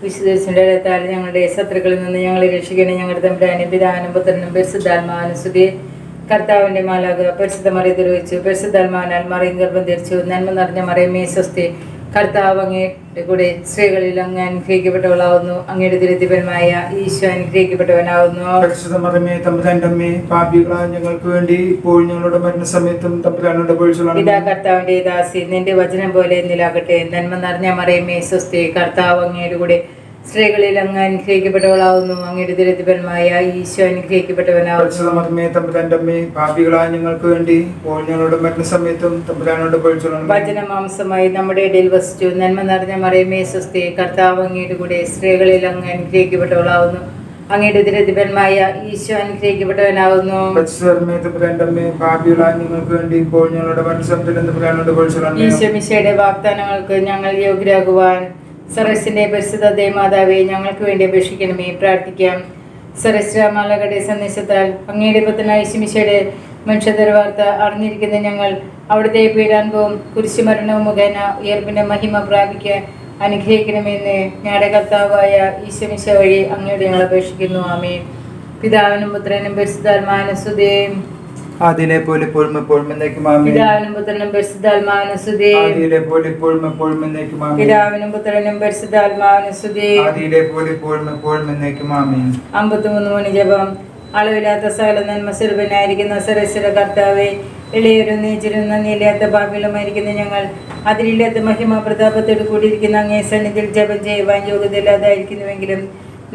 വിശുദ്ധ ഞങ്ങളുടെ ശത്രുക്കളിൽ നിന്ന് ഞങ്ങളെ രക്ഷിക്കണേ. ഞങ്ങളുടെ തമ്പുരാനെ പിതാവിനും പുത്രനും പരിശുദ്ധാത്മാവിനും സ്തുതി. കർത്താവിന്റെ മാലാഖ പരിശുദ്ധ മറിയത്തിൽ വെച്ചു പരിശുദ്ധാത്മാവിനാൽ മറിയം ഗർഭം ധരിച്ചു. നന്മ നിറഞ്ഞ മറിയമേ സ്വസ്തി. കർത്താവ് അങ്ങയുടെ കൂടെ സ്ത്രീകളിൽ അങ്ങ് അനുഗ്രഹിക്കപ്പെട്ടവളാവുന്നു. അങ്ങയുടെ ദുരിതപരമായ ഈശോ അനുഗ്രഹിക്കപ്പെട്ടവനാവുന്നു. പരിശുദ്ധ മറിയമേ തമ്പുരാന്റെ അമ്മേ, പാപികളായ ഞങ്ങൾക്ക് വേണ്ടി ഇപ്പോൾ ഞങ്ങളുടെ മരണസമയത്തും തമ്പുരാനോട് അപേക്ഷിച്ചുകൊള്ളണമേ. പിതാ കർത്താവിന്റെ ദാസി, നിന്റെ വചനം പോലെ എന്നിലാകട്ടെ. നന്മ നിറഞ്ഞ മറിയമേ സ്വസ്തി. കർത്താവ് അങ്ങയുടെ കൂടെ സ്ത്രീകളിൽ അങ്ങ് അനുഗ്രഹിക്കപ്പെട്ടവളാവുന്നു. അങ്ങയുടെ ദുരിതപരമായ ഈശോ അനുഗ്രഹിക്കപ്പെട്ടവനാവുന്നു. പരിശുദ്ധ മറിയമേ തമ്പുരാന്റെ അമ്മേ, പാപികളായ ഞങ്ങൾക്ക് വേണ്ടി ഇപ്പോൾ ഞങ്ങളുടെ മരണസമയത്തും തമ്പുരാനോട് അപേക്ഷിച്ചുകൊള്ളണമേ. വചനമാംസമായി നമ്മുടെ ഇടയിൽ വസിച്ചു. നന്മ നിറഞ്ഞ മറിയമേ സ്വസ്തി. കർത്താവ് അങ്ങയുടെ കൂടെ സ്ത്രീകളിൽ അങ്ങ് അനുഗ്രഹിക്കപ്പെട്ടവളാവുന്നു. അങ്ങയുടെ ദുരിതപരമായ ഈശോ അനുഗ്രഹിക്കപ്പെട്ടവനാവുന്നു. പരിശുദ്ധ മറിയമേ തമ്പുരാന്റെ അമ്മേ, പാപികളായ ഞങ്ങൾക്ക് വേണ്ടി ഇപ്പോൾ ഞങ്ങളുടെ മരണസമയത്തും തമ്പുരാനോട് അപേക്ഷിച്ചുകൊള്ളണമേ. ഈശോ മിശിഹായുടെ വാഗ്ദാനങ്ങൾക്ക് ഞങ്ങൾ യോഗ്യരാകുവാൻ സരസിന്റെ പരിശുദ്ധ ദേവമാതാവേ, ഞങ്ങൾക്ക് വേണ്ടി അപേക്ഷിക്കണമേ. പ്രാർത്ഥിക്കാം. സരസ്രാമാലകയുടെ സന്ദേശത്താൽ അങ്ങയുടെ പുത്രനായ യേശു മിശിഹായുടെ മനുഷ്യതര വാർത്ത അറിഞ്ഞിരിക്കുന്ന ഞങ്ങൾ അവിടുത്തെ പീഡാനുഭവവും കുരിശുമരണവും മുഖേന ഉയർപ്പിന്റെ മഹിമ പ്രാപിക്കാൻ അനുഗ്രഹിക്കണമെന്ന് ഞങ്ങളുടെ കർത്താവായ ഈശോ മിശിഹ വഴി അങ്ങയോട് ഞങ്ങൾ അപേക്ഷിക്കുന്നു. ആമേൻ. പിതാവിനും പുത്രനും പരിശുദ്ധാത്മാവിനും സ്തുതി. ആദിയിലെ പോലെ ഇപ്പോഴും എപ്പോഴും എന്നേക്കും ആമേൻ. പിതാവിനും പുത്രനും പരിശുദ്ധാത്മാവിനും സ്തുതി. ആദിയിലെ പോലെ ഇപ്പോഴും എപ്പോഴും എന്നേക്കും ആമേൻ. പിതാവിനും പുത്രനും പരിശുദ്ധാത്മാവിനും സ്തുതി. ആദിയിലെ പോലെ ഇപ്പോഴും എപ്പോഴും എന്നേക്കും ആമേൻ. 53 മണി ജപം. അളവില്ലാത്ത സകല നന്മ സ്വരൂപനായിരിക്കുന്ന സരസ്വര കർത്താവേ, എളിയൊരു നീച്ചിരും നന്ദിയില്ലാത്ത പാപികളുമായിരിക്കുന്ന ഞങ്ങൾ അതിരില്ലാത്ത മഹിമ പ്രതാപത്തോട് കൂടിയിരിക്കുന്ന അങ്ങേ സന്നിധിയിൽ ജപം ചെയ്യുവാൻ യോഗ്യതയില്ലാതായിരിക്കുന്നുവെങ്കിലും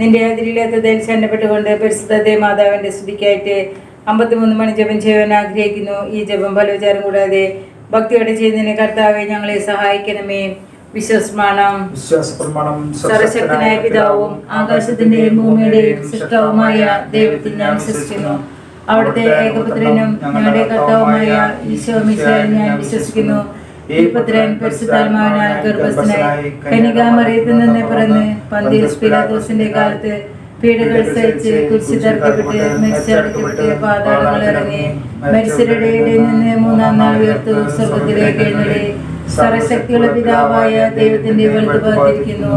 നിന്റെ അതിരില്ലാത്തതിൽ ശരണപ്പെട്ടുകൊണ്ട് പരിശുദ്ധ മാതാവിന്റെ സ്തുതിക്കായിട്ട് 53 മണി ജപം ചെയ്യുവാൻ ആഗ്രഹിക്കുന്നു. ഈ ജപം ഫലവിചാരം കൂടാതെ ഭക്തിയോടെ ചെയ്യുന്നതിന് കർത്താവെ ഞങ്ങളെ സഹായിക്കണമേ. വിശ്വസ്മാണം. സർവശക്തനായ പിതാവും ആകാശത്തിന്റെയും ഭൂമിയുടെയും സൃഷ്ടാവുമായ ദൈവത്തിൽ ഞാൻ വിശ്വസിക്കുന്നു. അവിടുത്തെ ഏകപുത്രനും ഞങ്ങളുടെ കർത്താവുമായ ഈശോ മിശിഹായിൽ ഞാൻ വിശ്വസിക്കുന്നു. ഈ പുത്രൻ പരിശുദ്ധാത്മാവിനാൽ ഗർഭസ്ഥനായി കന്യകാമറിയത്തിൽ നിന്ന് പിറന്ന് പന്തിയോസ് പീലാത്തോസിന്റെ കാലത്ത് പീഡകൾ സഹിച്ച് കുരിശിൽ തറക്കപ്പെട്ട് മരിച്ചടക്കപ്പെട്ട് പാതാളങ്ങൾ ഇറങ്ങി മരിച്ചവരുടെ ഇടയിൽ നിന്ന് 3-ാം നാൾ ഉയർത്തു സ്വർഗ്ഗത്തിലേക്ക് എഴുന്നള്ളി സർവശക്തിയുള്ള പിതാവായ ദൈവത്തിന്റെ വലതുഭാഗത്തിരിക്കുന്നു.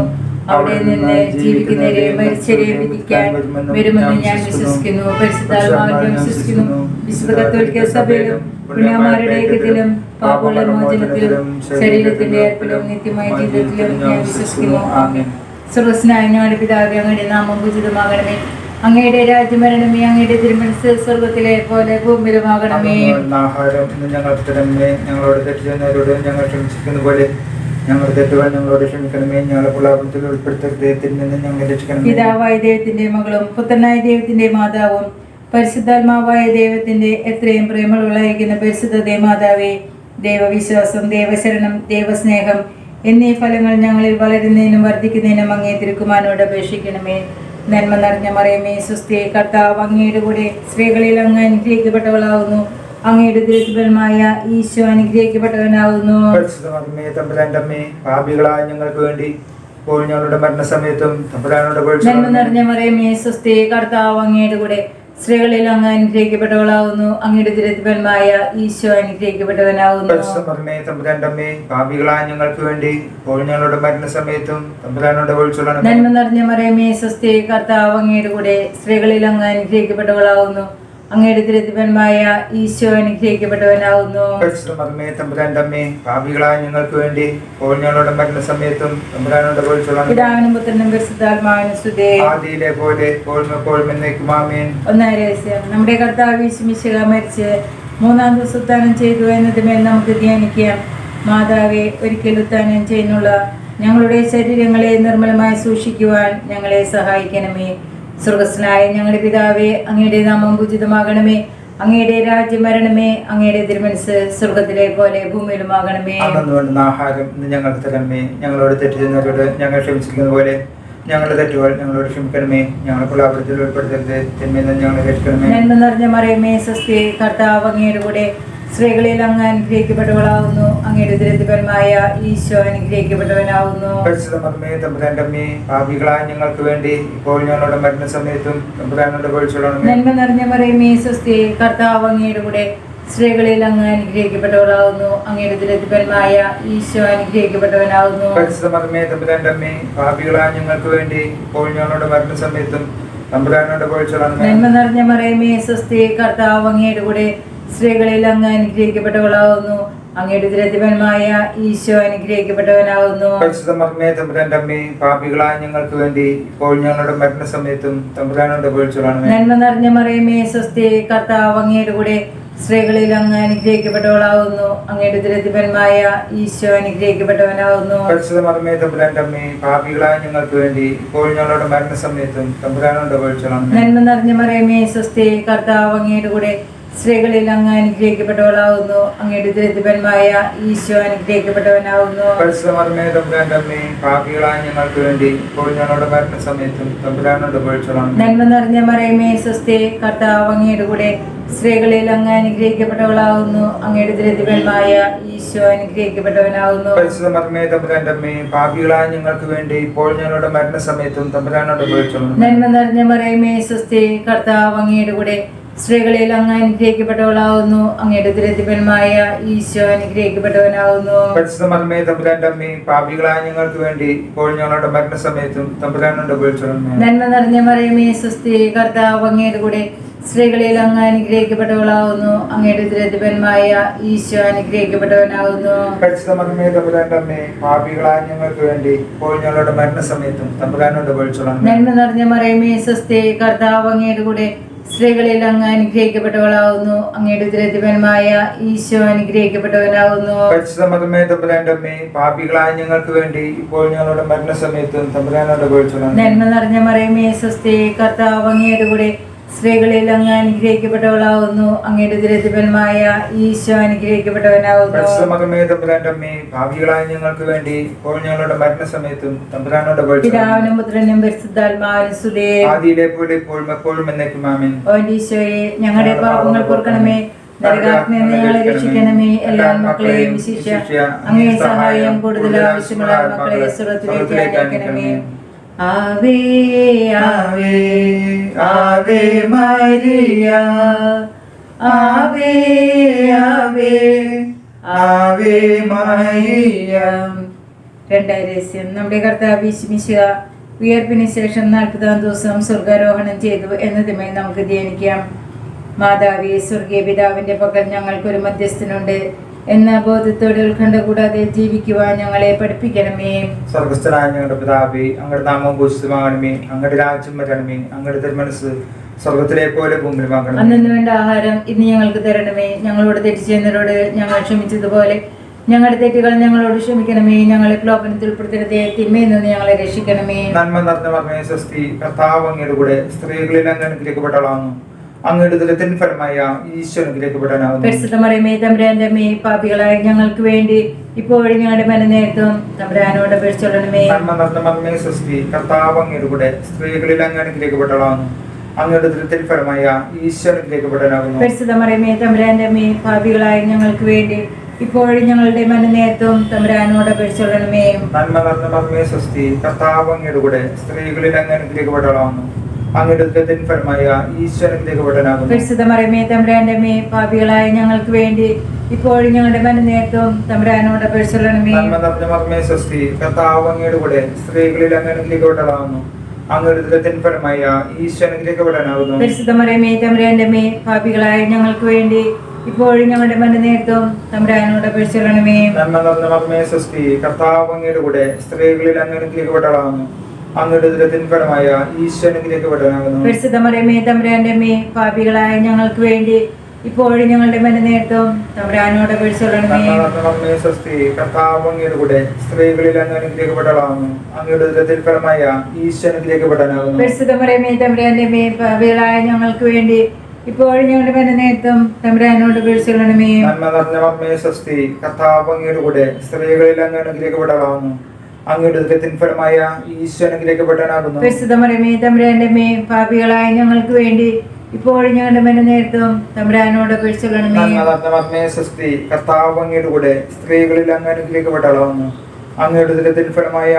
അവിടെ നിന്ന് ജീവിക്കുന്നവരെയും മരിച്ചവരെയും വിധിക്കാൻ വരുമെന്ന് ഞാൻ വിശ്വസിക്കുന്നു. പരിശുദ്ധാത്മാവിനെ വിശ്വസിക്കുന്നു. വിശുദ്ധ കത്തോലിക്ക സഭയിലും പുണ്യന്മാരുടെ ഐക്യത്തിലും പാപങ്ങളുടെ മോചനത്തിലും ശരീരത്തിന്റെ ഏർപ്പിലും നിത്യമായ ജീവിതത്തിലും ഞാൻ വിശ്വസിക്കുന്നു. ആമേൻ. സ്വർഗ്ഗസ്ഥനായ ഞങ്ങളുടെ പിതാവേ, അങ്ങയുടെ നാമം പൂജിതമാകണമേ. അങ്ങയുടെ രാജ്യം വരണമേ. അങ്ങയുടെ തിരുമനസ്സ് സ്വർഗ്ഗത്തിലെ പോലെ ഭൂമിയിലുമാകണമേ. ആഹാരം ഇന്ന് ഞങ്ങൾക്ക് തരണമേ. ഞങ്ങളോട് തെറ്റ് ചെയ്യുന്നവരോട് ഞങ്ങൾ ക്ഷമിച്ചിരിക്കുന്ന പോലെ ഞങ്ങളുടെ തെറ്റുകൾ ഞങ്ങളോട് ക്ഷമിക്കണമേ. ഞങ്ങളെ പ്രലാപത്തിൽ ഉൾപ്പെടുത്തരുതേ, തിന്മയിൽ നിന്ന് ഞങ്ങളെ രക്ഷിക്കണമേ. പിതാവായ ദൈവത്തിന്റെ മകളും പുത്രനായ ദൈവത്തിന്റെ മാതാവും പരിശുദ്ധാത്മാവായ ദൈവത്തിന്റെ എത്രയും പ്രേമമുള്ളായിരിക്കുന്ന പരിശുദ്ധ ദേവമാതാവേ, ദൈവവിശ്വാസം, ദൈവശരണം, ദൈവസ്നേഹം എന്നീ ഫലങ്ങൾ ഞങ്ങളിൽ വളരുന്നതിനും വർദ്ധിക്കുന്നതിനും അങ്ങേ തിരുക്കുമാരനോട് അപേക്ഷിക്കണമേ. നന്മ നിറഞ്ഞ മറിയമേ സ്വസ്തി. കർത്താവ് അങ്ങയുടെ കൂടെ സ്ത്രീകളിൽ അങ്ങ് അനുഗ്രഹിക്കപ്പെട്ടവളാവുന്നു. അങ്ങയുടെ ദുരിതപരമായ ഈശോ അനുഗ്രഹിക്കപ്പെട്ടവനാവുന്നു. പരിശുദ്ധ മറിയമേ തമ്പുരാന്റെ അമ്മേ, പാപികളായ ഞങ്ങൾക്ക് വേണ്ടി ഇപ്പോൾ ഞങ്ങളുടെ മരണസമയത്തും തമ്പുരാനോട് അപേക്ഷിച്ചുകൊള്ളണമേ. നന്മ നിറഞ്ഞ മറിയമേ സ്വസ്തി. കർത്താവ് അങ്ങയുടെ കൂടെ സ്ത്രീകളിൽ അങ്ങ് അനുഗ്രഹിക്കപ്പെട്ടവളാവുന്നു. അങ്ങയുടെ ദുരിതപരമായ ഈശോ അനുഗ്രഹിക്കപ്പെട്ടവനാവുന്നു. പരിശുദ്ധ മറിയമേ തമ്പുരാന്റെ അമ്മേ, പാപികളായ ഞങ്ങൾക്ക് വേണ്ടി ഇപ്പോൾ ഞങ്ങളുടെ മരണസമയത്തും തമ്പുരാനോട് അപേക്ഷിച്ചുകൊള്ളണമേ. നന്മ നിറഞ്ഞ മറിയമേ സ്വസ്തി. കർത്താവ് അങ്ങയുടെ കൂടെ സ്ത്രീകളിൽ അങ്ങ് അനുഗ്രഹിക്കപ്പെട്ടവളാവുന്നു. അങ്ങയുടെ ദുരിതപരമായ ഈശോ അനുഗ്രഹിക്കപ്പെട്ടവനാവുന്നു. പരിശുദ്ധ മറിയമേ തമ്പുരാന്റെ അമ്മേ, പാപികളായ ഞങ്ങൾക്ക് വേണ്ടി ഇപ്പോൾ ഞങ്ങളുടെ മരണസമയത്തും തമ്പുരാനോട് അപേക്ഷിച്ചുകൊള്ളണമേ. പിതാവിനും പുത്രനും പരിശുദ്ധാത്മാവിനും സ്തുതി. ആദിയിലെ പോലെ ഇപ്പോഴും എപ്പോഴും എന്നേക്കും ആമേൻ. ഒന്നാം രഹസ്യം. നമ്മുടെ കർത്താവ് യേശു മിശിഹാ മരിച്ച് 3-ാം ദിവസം ഉത്ഥാനം ചെയ്തു എന്നതിന്മേൽ നമുക്ക് ധ്യാനിക്കാം. മാതാവേ, ഒരിക്കൽ ഉത്ഥാനം ചെയ്യുന്നുള്ള ഞങ്ങളുടെ ശരീരങ്ങളെ നിർമ്മലമായി സൂക്ഷിക്കുവാൻ ഞങ്ങളെ സഹായിക്കണമേ. സ്വർഗ്ഗസ്ഥനായ ഞങ്ങളുടെ പിതാവേ, അങ്ങയുടെ നാമം പൂജിതമാകണമേ. അങ്ങയുടെ രാജ്യം വരണമേ. അങ്ങയുടെ തിരുമനസ്സ് സ്വർഗ്ഗത്തിലെ പോലെ ഭൂമിയിലുമാകണമേ. അന്നു ആഹാരം ഇന്ന് ഞങ്ങൾക്ക് തരണമേ. ഞങ്ങളോട് തെറ്റ് ചെയ്യുന്നവരോട് ഞങ്ങൾ ക്ഷമിച്ചിരിക്കുന്ന പോലെ ഞങ്ങളുടെ തെറ്റുകൾ ഞങ്ങളോട് ക്ഷമിക്കണമേ. ഞങ്ങളെ പ്രലാപത്തിൽ ഉൾപ്പെടുത്തരുത്, തിന്മയിൽ നിന്ന് ഞങ്ങളെ രക്ഷിക്കണമേ. നന്മ നിറഞ്ഞ മറിയമേ സ്വസ്തി. കർത്താവ് അങ്ങയുടെ കൂടെ സ്ത്രീകളിൽ അങ്ങ് അനുഗ്രഹിക്കപ്പെട്ടവളാവുന്നു. അങ്ങയുടെ ദുരിതപരമായ ഈശോ അനുഗ്രഹിക്കപ്പെട്ടവനാവുന്നു. പരിശുദ്ധ മറിയമേ തമ്പുരാന്റെ അമ്മേ, പാപികളായ ഞങ്ങൾക്ക് വേണ്ടി ഇപ്പോൾ ഞങ്ങളുടെ മരണസമയത്തും തമ്പുരാനോട് അപേക്ഷിച്ചുകൊള്ളണമേ. നന്മ നിറഞ്ഞ മറിയമേ സ്വസ്തി. കർത്താവ് അങ്ങയുടെ കൂടെ സ്ത്രീകളിൽ അങ്ങ് അനുഗ്രഹിക്കപ്പെട്ടവളാവുന്നു. അങ്ങയുടെ ഉദരത്തിൻഫലമായ ഈശോ അനുഗ്രഹിക്കപ്പെട്ടവനാവുന്നു. പരിശുദ്ധ മറിയമേ തമ്പുരാന്റെ അമ്മേ, പാപികളായ ഞങ്ങൾക്ക് വേണ്ടി ഇപ്പോൾ ഞങ്ങളുടെ മരണസമയത്തും തമ്പുരാനോട് അപേക്ഷിച്ചുകൊള്ളണമേ. നന്മ നിറഞ്ഞ മറിയമേ സ്വസ്തി, കർത്താവ് അങ്ങയുടെ കൂടെ സ്ത്രീകളിൽ അങ്ങ് അനുഗ്രഹിക്കപ്പെട്ടവളാവുന്നു. അങ്ങയുടെ ഉദരത്തിൻഫലമായ ഈശോ അനുഗ്രഹിക്കപ്പെട്ടവനാവുന്നു. പരിശുദ്ധ മറിയമേ തമ്പുരാന്റെ അമ്മേ, പാപികളായ ഞങ്ങൾക്ക് വേണ്ടി ഇപ്പോൾ ഞങ്ങളുടെ മരണസമയത്തും തമ്പുരാനോട് അപേക്ഷിച്ചുകൊള്ളണമേ. നന്മ നിറഞ്ഞ മറിയമേ സ്വസ്തി, കർത്താവ് അങ്ങയുടെ കൂടെ സ്ത്രീകളിൽ അങ്ങ് അനുഗ്രഹിക്കപ്പെട്ടവളാവുന്നു. അങ്ങയുടെ ഉദരത്തിൻഫലമായ ഈശോ അനുഗ്രഹിക്കപ്പെട്ടവനാവുന്നു. പരിശുദ്ധ മറിയമേ തമ്പുരാന്റെ അമ്മേ, പാപികളായ ഞങ്ങൾക്ക് വേണ്ടി ഇപ്പോൾ ഞങ്ങളുടെ മരണസമയത്തും തമ്പുരാനോട് അപേക്ഷിച്ചുകൊള്ളണമേ. നന്മ നിറഞ്ഞ മറിയമേ സ്വസ്തി, കർത്താവ് അങ്ങയുടെ കൂടെ സ്ത്രീകളിൽ അങ്ങ് അനുഗ്രഹിക്കപ്പെട്ടവളാവുന്നു. അങ്ങയുടെ ഉദരത്തിൻഫലമായ ഈശോ അനുഗ്രഹിക്കപ്പെട്ടവനാവുന്നു. പരിശുദ്ധ മറിയമേ തമ്പുരാന്റെ അമ്മേ, പാപികളായ ഞങ്ങൾക്ക് വേണ്ടി ഇപ്പോൾ ഞങ്ങളുടെ മരണസമയത്തും തമ്പുരാനോട് അപേക്ഷിച്ചുകൊള്ളണമേ. നന്മ നിറഞ്ഞ മറിയമേ സ്വസ്തി, കർത്താവ് അങ്ങയുടെ കൂടെ സ്ത്രീകളിൽ അങ്ങ് അനുഗ്രഹിക്കപ്പെട്ടവളാവുന്നു. അങ്ങയുടെ ഉദരത്തിൻഫലമായ ഈശോ അനുഗ്രഹിക്കപ്പെട്ടവനാവുന്നു. പരിശുദ്ധ മറിയമേ തമ്പുരാന്റെ അമ്മേ, പാപികളായ ഞങ്ങൾക്ക് വേണ്ടി ഇപ്പോൾ ഞങ്ങളുടെ മരണസമയത്തും തമ്പുരാനോട് അപേക്ഷിച്ചുകൊള്ളണമേ. നന്മ നിറഞ്ഞ മറിയമേ സ്വസ്തി, കർത്താവ് അങ്ങയുടെ കൂടെ സ്ത്രീകളിൽ അങ്ങ് അനുഗ്രഹിക്കപ്പെട്ടവളാവുന്നു. അങ്ങയുടെ ഉദരത്തിൻഫലമായ ഈശോ അനുഗ്രഹിക്കപ്പെട്ടവനാവുന്നു. പരിശുദ്ധ മറിയമേ തമ്പുരാന്റെ അമ്മേ, പാപികളായ ഞങ്ങൾക്ക് വേണ്ടി ഇപ്പോൾ ഞങ്ങളുടെ മരണസമയത്തും തമ്പുരാനോട് അപേക്ഷിച്ചുകൊള്ളണമേ. നന്മ നിറഞ്ഞ മറിയമേ സ്വസ്തി, കർത്താവ് അങ്ങയുടെ കൂടെ സ്ത്രീകളിൽ അങ്ങ് അനുഗ്രഹിക്കപ്പെട്ടവളാവുന്നു. അങ്ങയുടെ ഉദരത്തിൻഫലമായ ഈശോ അനുഗ്രഹിക്കപ്പെട്ടവനാവുന്നു. പരിശുദ്ധ മറിയമേ തമ്പുരാന്റെ അമ്മേ, പാപികളായ ഞങ്ങൾക്ക് വേണ്ടി ഇപ്പോൾ ഞങ്ങളുടെ മരണസമയത്തും തമ്പുരാനോട് അപേക്ഷിച്ചുകൊള്ളണമേ. നന്മ നിറഞ്ഞ മറിയമേ സ്വസ്തി, കർത്താവ് അങ്ങയുടെ കൂടെ സ്ത്രീകളിൽ അങ്ങ് അനുഗ്രഹിക്കപ്പെട്ടവളാവുന്നു. അങ്ങയുടെ ഉദരത്തിൻഫലമായ ഈശോ അനുഗ്രഹിക്കപ്പെട്ടവനാവുന്നു. പരിശുദ്ധ മറിയമേ തമ്പുരാന്റെ അമ്മേ, പാപികളായ ഞങ്ങൾക്ക് വേണ്ടി ഇപ്പോൾ ഞങ്ങളുടെ മരണസമയത്തും തമ്പുരാനോട് അപേക്ഷിച്ചുകൊള്ളണമേ. നന്മ നിറഞ്ഞ മറിയമേ സ്വസ്തി, കർത്താവ് അങ്ങയുടെ കൂടെ സ്ത്രീകളിൽ അങ്ങ് അനുഗ്രഹിക്കപ്പെട്ടവളാവുന്നു. അങ്ങയുടെ ഉദരത്തിൻഫലമായ ഈശോ അനുഗ്രഹിക്കപ്പെട്ടവനാവുന്നു. പരിശുദ്ധ മറിയമേ തമ്പുരാന്റെ അമ്മേ, പാപികളായ ഞങ്ങൾക്ക് വേണ്ടി ഇപ്പോൾ ഞങ്ങളുടെ മരണസമയത്തും തമ്പുരാനോട് അപേക്ഷിച്ചുകൊള്ളണമേ. പിതാവിനും പുത്രനും പരിശുദ്ധാത്മാവിനും സ്തുതി. ആദിയിലെ പോലെ ഇപ്പോഴും എപ്പോഴും എന്നേക്കും ആമേൻ. ഓ ഈശോയെ, ഞങ്ങളുടെ പാപങ്ങൾ പൊറുക്കണമേ, നരകാഗ്നിയിൽ നിന്ന് ഞങ്ങളെ രക്ഷിക്കണമേ. എല്ലാ മക്കളെയും വിശിഷ്യ അങ്ങേ സഹായം കൂടുതൽ ആവശ്യമുള്ള മക്കളെ സ്വർഗ്ഗത്തിലേക്ക് അയക്കണമേ. ആവേ ആവേ ആവേ മരിയ, ആവേ ആവേ ആവേ മരിയ. രണ്ടാം രഹസ്യം, നമ്മുടെ കർത്താവ് യേശുമിശിഹ ഉയർപ്പിന് ശേഷം 40-ാം ദിവസം സ്വർഗാരോഹണം ചെയ്തു എന്നതുമായി നമുക്ക് ധ്യാനിക്കാം. മാതാവേ, സ്വർഗീയ പിതാവിന്റെ പക്കൽ ഞങ്ങൾക്കൊരു മധ്യസ്ഥനുണ്ട് എന്ന ബോധത്തോടെ ഉത്കണ്ഠ കൂടാതെ ജീവിക്കുവാൻ ഞങ്ങളെ പഠിപ്പിക്കണമേ. സ്വർഗസ്ഥനായ ഞങ്ങളുടെ പിതാവേ, അങ്ങയുടെ നാമം പൂജിതമാകണമേ, അങ്ങയുടെ രാജ്യം വരണമേ, അങ്ങയുടെ തിരുമനസ്സ് സ്വർഗത്തിലെ പോലെ ഭൂമിയിലുമാകണമേ. അന്നു വേണ്ട ആഹാരം ഇന്ന് ഞങ്ങൾക്ക് തരണമേ. ഞങ്ങളോട് തെറ്റ് ചെയ്യുന്നവരോട് ഞങ്ങൾ ക്ഷമിച്ചതുപോലെ ഞങ്ങളുടെ തെറ്റുകൾ ഞങ്ങളോട് ക്ഷമിക്കണമേ. ഞങ്ങളെ പ്രലോഭനത്തിൽ ഉൾപ്പെടുത്തരുതേ, തിന്മയിൽ നിന്ന് ഞങ്ങളെ രക്ഷിക്കണമേ. നന്മ നിറഞ്ഞ മറിയമേ സ്വസ്തി, കർത്താവ് അങ്ങയുടെ കൂടെ സ്ത്രീകളിൽ അങ്ങ് അനുഗ്രഹിക്കപ്പെട്ടവളാകുന്നു. അങ്ങയുടെ ഉദരത്തിൻ ഫലമായ ഈശോ അനുഗ്രഹിക്കപ്പെട്ടവനാകുന്നു. പരിശുദ്ധ മറിയമേ തമ്പുരാന്റെ അമ്മേ, പാപികളായ ഞങ്ങൾക്ക് വേണ്ടി ഇപ്പോഴും ഞങ്ങളുടെ മരണനേരത്തും തമ്പുരാനോട് അപേക്ഷിച്ചുകൊള്ളണമേ. നന്മ നിറഞ്ഞ മറിയമേ സ്വസ്തി, കർത്താവ് അങ്ങയുടെ കൂടെ സ്ത്രീകളിൽ അങ്ങ് അനുഗ്രഹിക്കപ്പെട്ടവളാകുന്നു. അങ്ങയുടെ ഉദരത്തിൻ ഫലമായ ഈശോ അനുഗ്രഹിക്കപ്പെട്ടവനാകുന്നു. പരിശുദ്ധ മറിയമേ തമ്പുരാന്റെ അമ്മേ, പാപികളായ ഞങ്ങൾക്ക് വേണ്ടി ഇപ്പോഴും ഞങ്ങളുടെ മരണനേരത്തും തമ്പുരാനോട് അപേക്ഷിച്ചുകൊള്ളണമേ. നന്മ നിറഞ്ഞ മറിയമേ സ്വസ്തി, കർത്താവ് അങ്ങയുടെ കൂടെ സ്ത്രീകളിൽ അങ്ങ് അനുഗ്രഹിക്കപ്പെട്ടവളാകുന്നു. അങ്ങയുടെ ഉദരത്തിൻ ഫലമായ ഈശോ അനുഗ്രഹിക്കപ്പെട്ടവനാകുന്നു. പരിശുദ്ധ മറിയമേ തമ്പുരാന്റെ അമ്മേ, പാപികളായ ഞങ്ങൾക്ക് വേണ്ടി ഇപ്പോഴും ഞങ്ങളുടെ മരണനേരത്തും തമ്പുരാനോട് അപേക്ഷിച്ചുകൊള്ളണമേ. നന്മ നിറഞ്ഞ മറിയമേ സ്വസ്തി, കർത്താവ് അങ്ങയുടെ കൂടെ സ്ത്രീകളിൽ അങ്ങ് അനുഗ്രഹിക്കപ്പെട്ടവളാകുന്നു. അങ്ങയുടെ ഉദരത്തിൻ ഫലമായ ഈശോ അനുഗ്രഹിക്കപ്പെട്ടവനാകുന്നു. പരിശുദ്ധ മറിയമേ തമ്പുരാന്റെ അമ്മേ, പാപികളായ ഞങ്ങൾക്ക് വേണ്ടി ഇപ്പോഴും ഞങ്ങളുടെ മരണനേരത്തും തമ്പുരാനോട് അപേക്ഷിച്ചുകൊള്ളണമേ. നന്മ നിറഞ്ഞ മറിയമേ സ്വസ്തി, കർത്താവ് അങ്ങയുടെ കൂടെ സ്ത്രീകളിൽ അങ്ങ് അനുഗ്രഹിക്കപ്പെട്ടവളാകുന്നു. അങ്ങയുടെ ഉദരത്തിൻ ഫലമായ ഈശോ അനുഗ്രഹിക്കപ്പെട്ടവനാകുന്നു. പരിശുദ്ധ മറിയമേ തമ്പുരാന്റെ അമ്മേ, പാപികളായ ഞങ്ങൾക്ക് വേണ്ടി ഇപ്പോഴും ഞങ്ങളുടെ മരണനേരത്തും തമ്പുരാനോട് അപേക്ഷിച്ചുകൊള്ളണമേ. നന്മ നിറഞ്ഞ മറിയമേ സ്വസ്തി, കർത്താവ് അങ്ങയുടെ കൂടെ സ്ത്രീകളിൽ അങ്ങ് അനുഗ്രഹിക്കപ്പെട്ടവളാകുന്നു. അങ്ങയുടെ ഉദരത്തിൻ ഫലമായ ഈശോ അനുഗ്രഹിക്കപ്പെട്ടവനാകുന്നു. പരിശുദ്ധ മറിയമേ തമ്പുരാന്റെ അമ്മേ, പാപികളായ ഞങ്ങൾക്ക് വേണ്ടി ഇപ്പോഴും ഞങ്ങളുടെ മരണനേരത്തും തമ്പുരാനോട് അപേക്ഷിച്ചുകൊള്ളണമേ. നന്മ നിറഞ്ഞ മറിയമേ സ്വസ്തി, കർത്താവ് അങ്ങയുടെ കൂടെ സ്ത്രീകളിൽ അങ്ങ് അനുഗ്രഹിക്കപ്പെട്ടവളാകുന്നു. അങ്ങയുടെ ഉദരത്തിൻ ഫലമായ ഈശോ അനുഗ്രഹിക്കപ്പെട്ടവനാകുന്നു. പരിശുദ്ധ മറിയമേ തമ്പുരാന്റെ അമ്മേ, പാപികളായ ഞങ്ങൾക്ക് വേണ്ടി ഇപ്പോഴും ഞങ്ങളുടെ മരണനേരത്തും തമ്പുരാനോട് അപേക്ഷിച്ചുകൊള്ളണമേ. നന്മ നിറഞ്ഞ മറിയമേ സ്വസ്തി, കർത്താവ് അങ്ങയുടെ കൂടെ സ്ത്രീകളിൽ അങ്ങ് അനുഗ്രഹിക്കപ്പെട്ടവളാകുന്നു. അങ്ങയുടെ ഉദരത്തിൻ ഫലമായ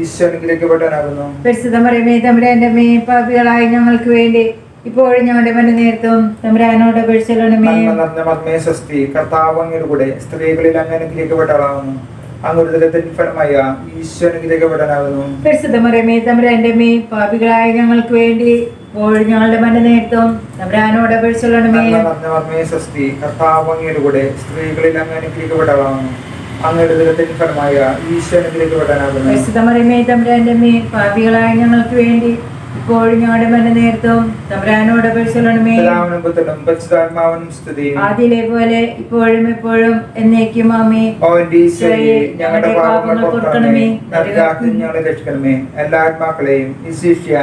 ഈശോ അനുഗ്രഹിക്കപ്പെട്ടവനാകുന്നു. പരിശുദ്ധ മറിയമേ തമ്പുരാന്റെ അമ്മേ, പാപികളായ ഞങ്ങൾക്ക് വേണ്ടി ഇപ്പോഴും ഞങ്ങളുടെ നേരത്തും തമ്പുരാനോട് അപേക്ഷിക്കണമേ. നന്മ നിറഞ്ഞ മർമ്മേ സ്വസ്തി, കർത്താവ് അങ്ങയുടെ കൂടെ സ്ത്രീകളിൽ അങ്ങ് അനുഗ്രഹിക്കപ്പെട്ടവളാകുന്നു. അങ്ങയുടെ ഉദരത്തിൻ ഫലമായ ഈശോ അനുഗ്രഹിക്കപ്പെടാനാകുന്നു. പരിശുദ്ധ മറിയമേ തമ്പുരാന്റെ അമ്മേ, പാപികളായ ഞങ്ങൾക്ക് വേണ്ടി ഇപ്പോഴും ഞങ്ങളുടെ നേരത്തും തമ്പുരാനോട് അപേക്ഷിക്കണമേ. നന്മ നിറഞ്ഞ മർമ്മേ സ്വസ്തി, കർത്താവ് അങ്ങയുടെ കൂടെ സ്ത്രീകളിൽ അങ്ങ് അനുഗ്രഹിക്കപ്പെട്ടവളാകുന്നു. അങ്ങയുടെ ഉദരത്തിൻ ഫലമായ ഈശോ അനുഗ്രഹിക്കപ്പെടാനാകുന്നു. പരിശുദ്ധ മറിയമേ തമ്പുരാന്റെ അമ്മേ, പാപികളായ ഞങ്ങൾക്ക് വേണ്ടി ഇപ്പോഴും ഞങ്ങളുടെ നേരത്തും തമ്പുരാനോട് അപേക്ഷിക്കണമേ. പിതാവിനും പുത്രനും പരിശുദ്ധാത്മാവിനും സ്തുതി. ആദിയിലെ പോലെ ഇപ്പോഴും എപ്പോഴും എന്നേക്കും ആമേൻ. ഓ എന്റെ ഈശോയെ, ഞങ്ങളുടെ പാപങ്ങൾ പൊറുക്കണമേ, നരകാഗ്നി ഞങ്ങളെ രക്ഷിക്കണമേ. എല്ലാ ആത്മാക്കളെയും വിശിഷ്യ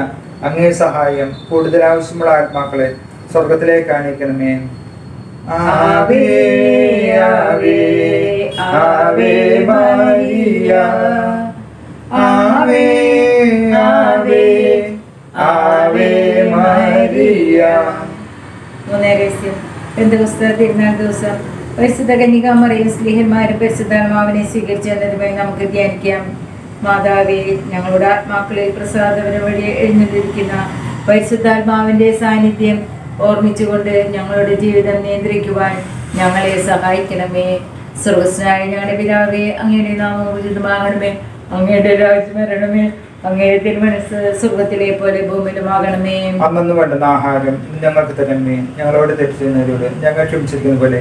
അങ്ങേ സഹായം കൂടുതൽ ആവശ്യമുള്ള ആത്മാക്കളെ സ്വർഗത്തിലേക്ക് അയക്കണമേ. ആവേ ആവേ ആവേ മരിയ, ആവേ ആവേ ആവേ മരിയ. മൂന്നാം രഹസ്യം, പെന്തക്കോസ്ത് തിരുനാൾ ദിവസം പരിശുദ്ധ കന്യകാമറിയും സ്ലീഹന്മാരും പരിശുദ്ധാത്മാവിനെ സ്വീകരിച്ചു എന്നതുമായി നമുക്ക് ധ്യാനിക്കാം. മാതാവേ, ഞങ്ങളുടെ ആത്മാക്കളിൽ പ്രസാദവനം വഴി എഴുന്നള്ളിരിക്കുന്ന പരിശുദ്ധാത്മാവിന്റെ സാന്നിധ്യം ഓർമ്മിച്ചുകൊണ്ട് ഞങ്ങളുടെ ജീവിതം നിയന്ത്രിക്കുവാൻ ഞങ്ങളെ സഹായിക്കണമേ. സ്വർഗസ്വനായ ഞങ്ങളുടെ പിതാവേ, അങ്ങയുടെ നാമം ഉചിതമാകണമേ. അങ്ങയുടെ രാജ്യം വരണമേ. അങ്ങയുടെ തിരുമനസ് സ്വർഗത്തിലെ പോലെ ഭൂമിയിലുമാകണമേ. അന്നു വേണ്ടുന്ന ആഹാരം ഇന്ന് ഞങ്ങൾക്ക് തരണമേ. ഞങ്ങളോട് തെറ്റ് ചെയ്യുന്നവരോട് ഞങ്ങൾ ക്ഷമിച്ചിരിക്കുന്ന പോലെ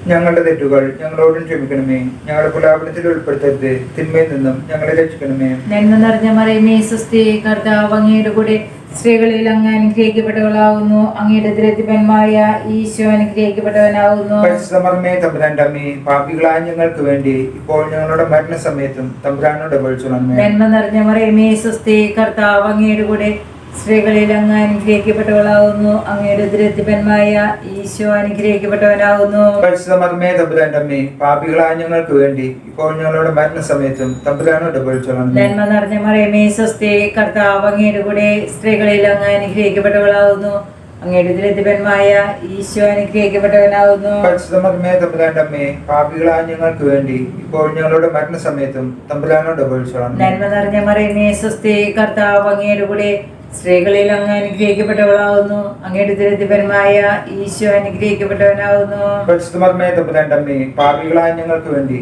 ഞങ്ങളുടെ തെറ്റുകൾ ഞങ്ങളോടും ക്ഷമിക്കണമേ. ഞങ്ങളുടെ പ്രലാപനത്തിൽ ഉൾപ്പെടുത്തരുത്, തിന്മയിൽ നിന്നും ഞങ്ങളെ രക്ഷിക്കണമേ. നന്മ നിറഞ്ഞ മറിയമേ സ്വസ്തി, കർത്താവ് അങ്ങയുടെ കൂടെ സ്ത്രീകളിൽ അങ്ങ് അനുഗ്രഹിക്കപ്പെട്ടവളാവുന്നു. അങ്ങയുടെ ദരിദ്രന്മാരായ ഈശോ അനുഗ്രഹിക്കപ്പെട്ടവനാവുന്നു. പരിശുദ്ധ മറിയമേ തമ്പുരാന്റെ അമ്മേ, പാപികളായ ഞങ്ങൾക്ക് വേണ്ടി ഇപ്പോൾ ഞങ്ങളുടെ മരണസമയത്തും തമ്പുരാനോട് അപേക്ഷിക്കണമേ. നന്മ നിറഞ്ഞ മറിയമേ സ്വസ്തി, കർത്താവ് അങ്ങയുടെ കൂടെ സ്ത്രീകളിൽ അങ്ങ് അനുഗ്രഹിക്കപ്പെട്ടവളാവുന്നു. അങ്ങയുടെ ദരിദ്രന്മാരായ ഈശോ അനുഗ്രഹിക്കപ്പെട്ടവനാവുന്നു. പരിശുദ്ധ മറിയമേ തമ്പുരാന്റെ അമ്മേ, പാപികളായ ഞങ്ങൾക്ക് വേണ്ടി ഇപ്പോൾ ഞങ്ങളുടെ മരണസമയത്തും തമ്പുരാനോട് അപേക്ഷിക്കണമേ. നന്മ നിറഞ്ഞ മറിയമേ സ്വസ്തി, കർത്താവ് അങ്ങയുടെ കൂടെ സ്ത്രീകളിൽ അങ്ങ് അനുഗ്രഹിക്കപ്പെട്ടവളാവുന്നു. അങ്ങയുടെ ദരിദ്രന്മാരായ ഈശോ അനുഗ്രഹിക്കപ്പെട്ടവനാവുന്നു. പരിശുദ്ധ മറിയമേ തമ്പുരാന്റെ അമ്മേ, പാപികളായ ഞങ്ങൾക്ക് വേണ്ടി ഇപ്പോൾ ഞങ്ങളുടെ മരണസമയത്തും തമ്പുരാനോട് അപേക്ഷിക്കണമേ. നന്മ നിറഞ്ഞ മറിയമേ സ്വസ്തി, കർത്താവ് അങ്ങയുടെ കൂടെ സ്ത്രീകളിൽ അങ്ങ് അനുഗ്രഹിക്കപ്പെട്ടവളാവുന്നു. അങ്ങയുടെ ദരിദ്രന്മാരായ ഈശോ അനുഗ്രഹിക്കപ്പെട്ടവനാവുന്നു. പരിശുദ്ധ മറിയമേ തമ്പുരാന്റെ അമ്മേ, പാപികളായ ഞങ്ങൾക്ക് വേണ്ടി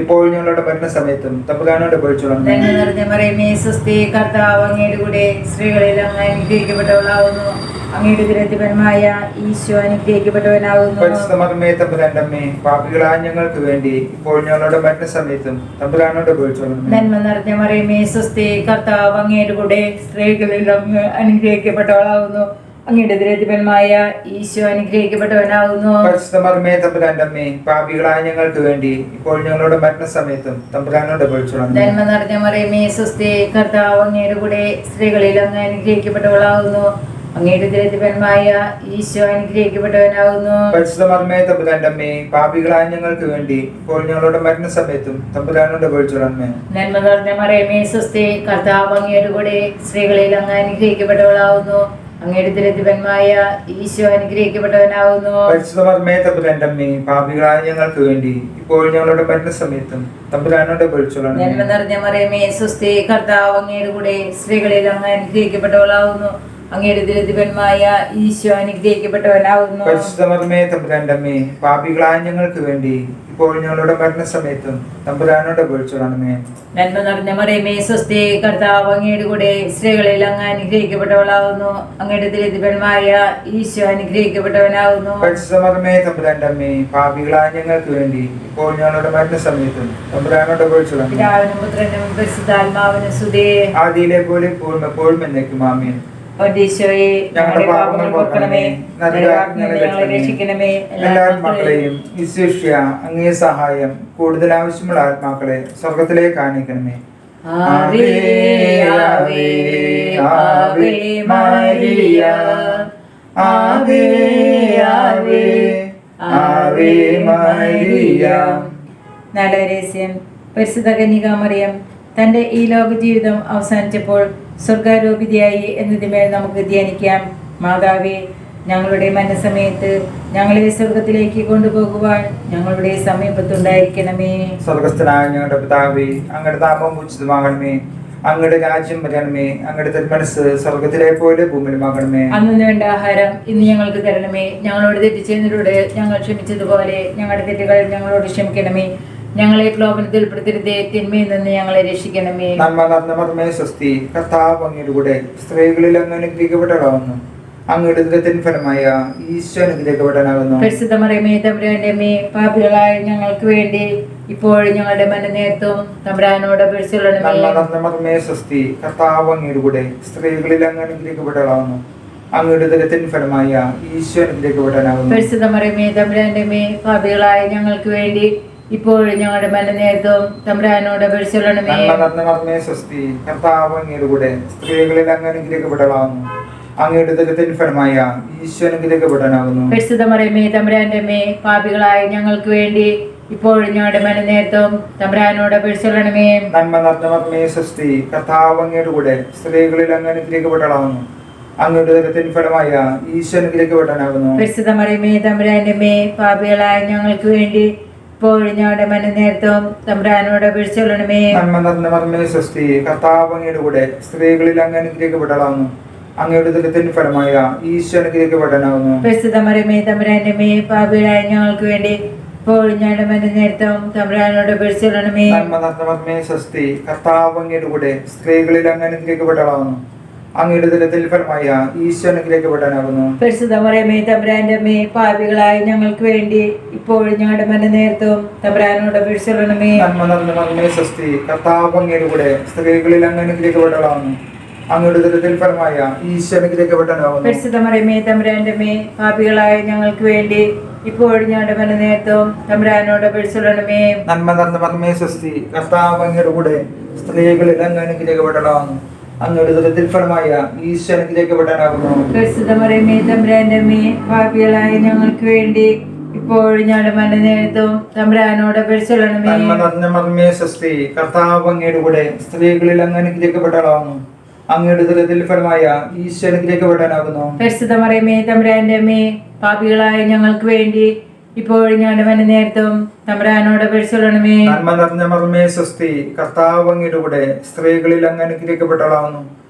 ഇപ്പോൾ ഞങ്ങളുടെ മരണസമയത്തും തമ്പുരാനോട് അപേക്ഷിക്കണമേ. നന്മ നിറഞ്ഞ മറിയമേ സ്വസ്തി, കർത്താവ് അങ്ങയുടെ കൂടെ സ്ത്രീകളിൽ അങ്ങ് അനുഗ്രഹിക്കപ്പെട്ടവളാവുന്നു. അങ്ങയുടെ ദരിദ്രന്മാരായ ഈശോ അനുഗ്രഹിക്കപ്പെട്ടവനാവുന്നു. പരിശുദ്ധ മറിയമേ തമ്പുരാന്റെ അമ്മേ, പാപികളായ ഞങ്ങൾക്ക് വേണ്ടി ഇപ്പോൾ ഞങ്ങളുടെ മരണസമയത്തും തമ്പുരാനോട് അപേക്ഷിക്കണമേ. നന്മ നിറഞ്ഞ മറിയമേ സ്വസ്തി, കർത്താവ് അങ്ങയുടെ കൂടെ സ്ത്രീകളിൽ അങ്ങ് അനുഗ്രഹിക്കപ്പെട്ടവളാവുന്നു. അങ്ങയുടെ ദരിദ്രന്മാരായ ഈശോ അനുഗ്രഹിക്കപ്പെട്ടവനാവുന്നു. പരിശുദ്ധ മറിയമേ തമ്പുരാന്റെ അമ്മേ, പാപികളായ ഞങ്ങൾക്ക് വേണ്ടി ഇപ്പോൾ ഞങ്ങളുടെ മരണസമയത്തും തമ്പുരാനോട് അപേക്ഷിക്കണമേ. നന്മ നിറഞ്ഞ മറിയമേ സ്വസ്തി, കർത്താവ് അങ്ങയുടെ കൂടെ സ്ത്രീകളിൽ അങ്ങ് അനുഗ്രഹിക്കപ്പെട്ടവളാവുന്നു. അങ്ങയുടെ ദരിദ്രന്മാരായ ഈശോ അനുഗ്രഹിക്കപ്പെട്ടവനാവുന്നു. പരിശുദ്ധ മറിയമേ തമ്പുരാന്റെ അമ്മേ, പാപികളായ ഞങ്ങൾക്ക് വേണ്ടി ഇപ്പോൾ ഞങ്ങളുടെ മരണസമയത്തും തമ്പുരാനോട് അപേക്ഷിക്കണമേ. നന്മ നിറഞ്ഞ മറിയമേ സ്വസ്തി, കർത്താവ് അങ്ങയുടെ കൂടെ സ്ത്രീകളിൽ അങ്ങ് അനുഗ്രഹിക്കപ്പെട്ടവളാവുന്നു. അങ്ങയുടെ ദരിദ്രന്മാരായ ഈശോ അനുഗ്രഹിക്കപ്പെട്ടവനാവുന്നു. പരിശുദ്ധ മറിയമേ തമ്പുരാന്റെ അമ്മേ, പാപികളായ ഞങ്ങൾക്ക് വേണ്ടി ഇപ്പോൾ ഞങ്ങളുടെ മരണസമയത്തും തമ്പുരാനോട് അപേക്ഷിക്കണമേ. നന്മ നിറഞ്ഞ മറിയമേ സ്വസ്തി, കർത്താവ് അങ്ങയുടെ കൂടെ സ്ത്രീകളിൽ അങ്ങ് അനുഗ്രഹിക്കപ്പെട്ടവളാവുന്നു. അങ്ങയുടെ ദരിദ്രന്മാരായ ഈശോ അനുഗ്രഹിക്കപ്പെട്ടവനാവുന്നു. പരിശുദ്ധ മറിയമേ തമ്പുരാന്റെ അമ്മേ, പാപികളായ ഞങ്ങൾക്ക് വേണ്ടി ഇപ്പോൾ ഞങ്ങളുടെ മരണസമയത്തും തമ്പുരാനോട് അപേക്ഷിക്കണമേ. നന്മ നിറഞ്ഞ മറിയമേ സ്വസ്തി, കർത്താവ് അങ്ങയുടെ കൂടെ സ്ത്രീകളിൽ അങ്ങ് അനുഗ്രഹിക്കപ്പെട്ടവളാവുന്നു. അങ്ങയുടെ ദരിദ്രന്മാരായ ഈശോ അനുഗ്രഹിക്കപ്പെട്ടവനാവുന്നു. പരിശുദ്ധ മറിയമേ തമ്പുരാന്റെ അമ്മേ, പാപികളായ ഞങ്ങൾക്ക് വേണ്ടി ഇപ്പോൾ ഞങ്ങളുടെ മരണസമയത്തും തമ്പുരാനോട് അപേക്ഷിക്കണമേ. പിതാവിനും പുത്രനും പരിശുദ്ധാത്മാവിനും സ്തുതി. ആദിയിലെ പോലെ എപ്പോഴും എന്നേക്കും ആമേൻ. ഈശോയെ, ഞങ്ങളുടെ പാപങ്ങൾ പൊറുക്കണമേ. നരകാഗ്നിയിൽ നിന്ന് ഞങ്ങളെ രക്ഷിക്കണമേ. എല്ലാ ആത്മാക്കളെയും വിശിഷ്യ അങ്ങേ സഹായം കൂടുതൽ ആവശ്യമുള്ള ആത്മാക്കളെ സ്വർഗത്തിലേക്ക് ആനയിക്കണമേ. ആവേ ആവേ ആവേ മരിയ, ആവേ ആവേ ആവേ മരിയ. നാലാം രഹസ്യം, പരിശുദ്ധ കന്യകാമറിയം തന്റെ ഈ ലോക ജീവിതം അവസാനിച്ചപ്പോൾ സ്വർഗാരോപിതയായി എന്നതിന്മേൽ നമുക്ക് ധ്യാനിക്കാം. മാതാവേ, ഞങ്ങളുടെ മനസ്സമയത്ത് ഞങ്ങളെ സ്വർഗത്തിലേക്ക് കൊണ്ടുപോകുവാൻ ഞങ്ങളുടെ സമീപത്തുണ്ടായിരിക്കണമേ. സ്വർഗസ്ഥനായ ഞങ്ങളുടെ പിതാവേ, അങ്ങയുടെ നാമം ഉചിതമാകണമേ. അങ്ങയുടെ രാജ്യം വരണമേ. അങ്ങയുടെ തിരുമനസ് സ്വർഗത്തിലെ പോലെ ഭൂമിയിലുമാകണമേ. അന്നു വേണ്ട ആഹാരം ഇന്ന് ഞങ്ങൾക്ക് തരണമേ. ഞങ്ങളോട് തെറ്റ് ചെയ്യുന്നവരോട് ഞങ്ങൾ ക്ഷമിച്ചതുപോലെ ഞങ്ങളുടെ തെറ്റുകൾ ഞങ്ങളോട് ക്ഷമിക്കണമേ. ഞങ്ങളെ പ്രലോഭനത്തിൽ ഉൾപ്പെടുത്തരുതേ, തിന്മയിൽ നിന്ന് ഞങ്ങളെ രക്ഷിക്കണമേ. നന്മ നിറഞ്ഞ മർമ്മേ സ്വസ്തി, കർത്താവ് അങ്ങയുടെ കൂടെ സ്ത്രീകളിൽ അങ്ങ് അനുഗ്രഹിക്കപ്പെട്ടവളാകുന്നു. അങ്ങയുടെ ഉദരത്തിൻ ഫലമായ ഈശോ അനുഗ്രഹിക്കപ്പെട്ടവനാകുന്നു. പരിശുദ്ധ മറിയമേ തമ്പുരാന്റെ അമ്മേ, പാപികളായ ഞങ്ങൾക്ക് വേണ്ടി ഇപ്പോഴും ഞങ്ങളുടെ മനനേരത്തും തമ്പുരാനോട് അപേക്ഷിച്ചുകൊള്ളണമേ. നന്മ നിറഞ്ഞ മർമ്മേ സ്വസ്തി, കർത്താവ് അങ്ങയുടെ കൂടെ സ്ത്രീകളിൽ അങ്ങ് അനുഗ്രഹിക്കപ്പെട്ടവളാകുന്നു. അങ്ങയുടെ ഉദരത്തിൻ ഫലമായ ഈശോ അനുഗ്രഹിക്കപ്പെട്ടവനാകുന്നു. പരിശുദ്ധ മറിയമേ തമ്പുരാന്റെ അമ്മേ, പാപികളായ ഞങ്ങൾക്ക് വേണ്ടി ഇപ്പോഴും ഞങ്ങളുടെ മനനേരത്തും തമ്പുരാനോട് അപേക്ഷിച്ചുകൊള്ളണമേ. നന്മ നിറഞ്ഞ മർമ്മേ സ്വസ്തി, കർത്താവ് അങ്ങയുടെ കൂടെ സ്ത്രീകളിൽ അങ്ങ് അനുഗ്രഹിക്കപ്പെട്ടവളാകുന്നു. അങ്ങയുടെ ഉദരത്തിൻ ഫലമായ ഈശോ അനുഗ്രഹിക്കപ്പെട്ടവനാകുന്നു. പരിശുദ്ധ മറിയമേ തമ്പുരാന്റെ അമ്മേ, പാപികളായ ഞങ്ങൾക്ക് വേണ്ടി ഇപ്പോഴും ഞങ്ങളുടെ മനനേരത്തും തമ്പുരാനോട് അപേക്ഷിച്ചുകൊള്ളണമേ. നന്മ നിറഞ്ഞ മർമ്മേ സ്വസ്തി, കർത്താവ് അങ്ങയുടെ കൂടെ സ്ത്രീകളിൽ അങ്ങ് അനുഗ്രഹിക്കപ്പെട്ടവളാകുന്നു. അങ്ങയുടെ ഉദരത്തിൻ ഫലമായ ഈശോ അനുഗ്രഹിക്കപ്പെട്ടവനാകുന്നു. പരിശുദ്ധ മറിയമേ തമ്പുരാന്റെ അമ്മേ, പാപികളായ ഞങ്ങൾക്ക് വേണ്ടി ഇപ്പോഴും ഞങ്ങളുടെ മനനേരത്തും തമ്പുരാനോട് അപേക്ഷിച്ചുകൊള്ളണമേ. നന്മ നിറഞ്ഞ മർമ്മേ സ്വസ്തി, കർത്താവ് അങ്ങയുടെ കൂടെ സ്ത്രീകളിൽ അങ്ങ് അനുഗ്രഹിക്കപ്പെട്ടവളാകുന്നു. അങ്ങയുടെ ഉദരത്തിൻ ഫലമായ ഈശോ അനുഗ്രഹിക്കപ്പെട്ടവനാകുന്നു. പരിശുദ്ധ മറിയമേ തമ്പുരാന്റെ അമ്മേ, പാപികളായ ഞങ്ങൾക്ക് വേണ്ടി ഇപ്പോഴും ഞങ്ങളുടെ മനനേരത്തും തമ്പുരാനോട് അപേക്ഷിച്ചുകൊള്ളണമേ. നന്മ നിറഞ്ഞ മർമ്മേ സ്വസ്തി, കർത്താവ് അങ്ങയുടെ കൂടെ സ്ത്രീകളിൽ അങ്ങ് അനുഗ്രഹിക്കപ്പെട്ടവളാകുന്നു. അങ്ങയുടെ ഉദരത്തിൻ ഫലമായ ഈശോ അനുഗ്രഹിക്കപ്പെട്ടവനാകുന്നു. പരിശുദ്ധ മറിയമേ തമ്പുരാന്റെ അമ്മേ, പാപികളായ ഞങ്ങൾക്ക് വേണ്ടി ഇപ്പോഴും ഞങ്ങളുടെ മനനേരത്തും തമ്പുരാനോട് അപേക്ഷിച്ചുകൊള്ളണമേ. നന്മ നിറഞ്ഞ മർമ്മേ സ്വസ്തി, കർത്താവ് അങ്ങയുടെ കൂടെ സ്ത്രീകളിൽ അങ്ങ് അനുഗ്രഹിക്കപ്പെട്ടവളാകുന്നു. അങ്ങയുടെ ഉദരത്തിൻ ഫലമായ ഈശോ അനുഗ്രഹിക്കപ്പെട്ടവനാകുന്നു. പരിശുദ്ധ മറിയമേ തമ്പുരാന്റെ അമ്മേ, പാപികളായ ഞങ്ങൾക്ക് വേണ്ടി ഇപ്പോഴും ഞങ്ങളുടെ മനനേരത്തും തമ്പുരാനോട് അപേക്ഷിച്ചുകൊള്ളണമേ. നന്മ നിറഞ്ഞ മർമ്മേ സ്വസ്തി, കർത്താവ് അങ്ങയുടെ കൂടെ സ്ത്രീകളിൽ അങ്ങ് അനുഗ്രഹിക്കപ്പെട്ടവളാകുന്നു. അങ്ങയുടെ ഉദരത്തിൻ ഫലമായ ഈശോ അനുഗ്രഹിക്കപ്പെട്ടവനാകുന്നു. പരിശുദ്ധ മറിയമേ തമ്പുരാന്റെ അമ്മേ, പാപികളായ ഞങ്ങൾക്ക് വേണ്ടി ഇപ്പോഴും ഞങ്ങളുടെ മനനേരത്തും തമ്പുരാനോട് അപേക്ഷിച്ചുകൊള്ളണമേ. നന്മ നിറഞ്ഞ മർമ്മേ സ്വസ്തി, കർത്താവ് അങ്ങയുടെ കൂടെ സ്ത്രീകളിൽ അങ്ങ് അനുഗ്രഹിക്കപ്പെട്ടവളാകുന്നു. അങ്ങയുടെ ഉദരത്തിൻ ഫലമായ ഈശോ അനുഗ്രഹിക്കപ്പെട്ടവനാകുന്നു. പരിശുദ്ധ മറിയമേ തമ്പുരാന്റെ അമ്മേ, പാപികളായ ഞങ്ങൾക്ക് വേണ്ടി ഇപ്പോഴും ഞങ്ങളുടെ മനനേരത്തും തമ്പുരാനോട് അപേക്ഷിച്ചുകൊള്ളണമേ. നന്മ നിറഞ്ഞ മർമ്മേ സ്വസ്തി, കർത്താവ് അങ്ങയുടെ കൂടെ സ്ത്രീകളിൽ അങ്ങ് അനുഗ്രഹിക്കപ്പെട്ടവളാകുന്നു.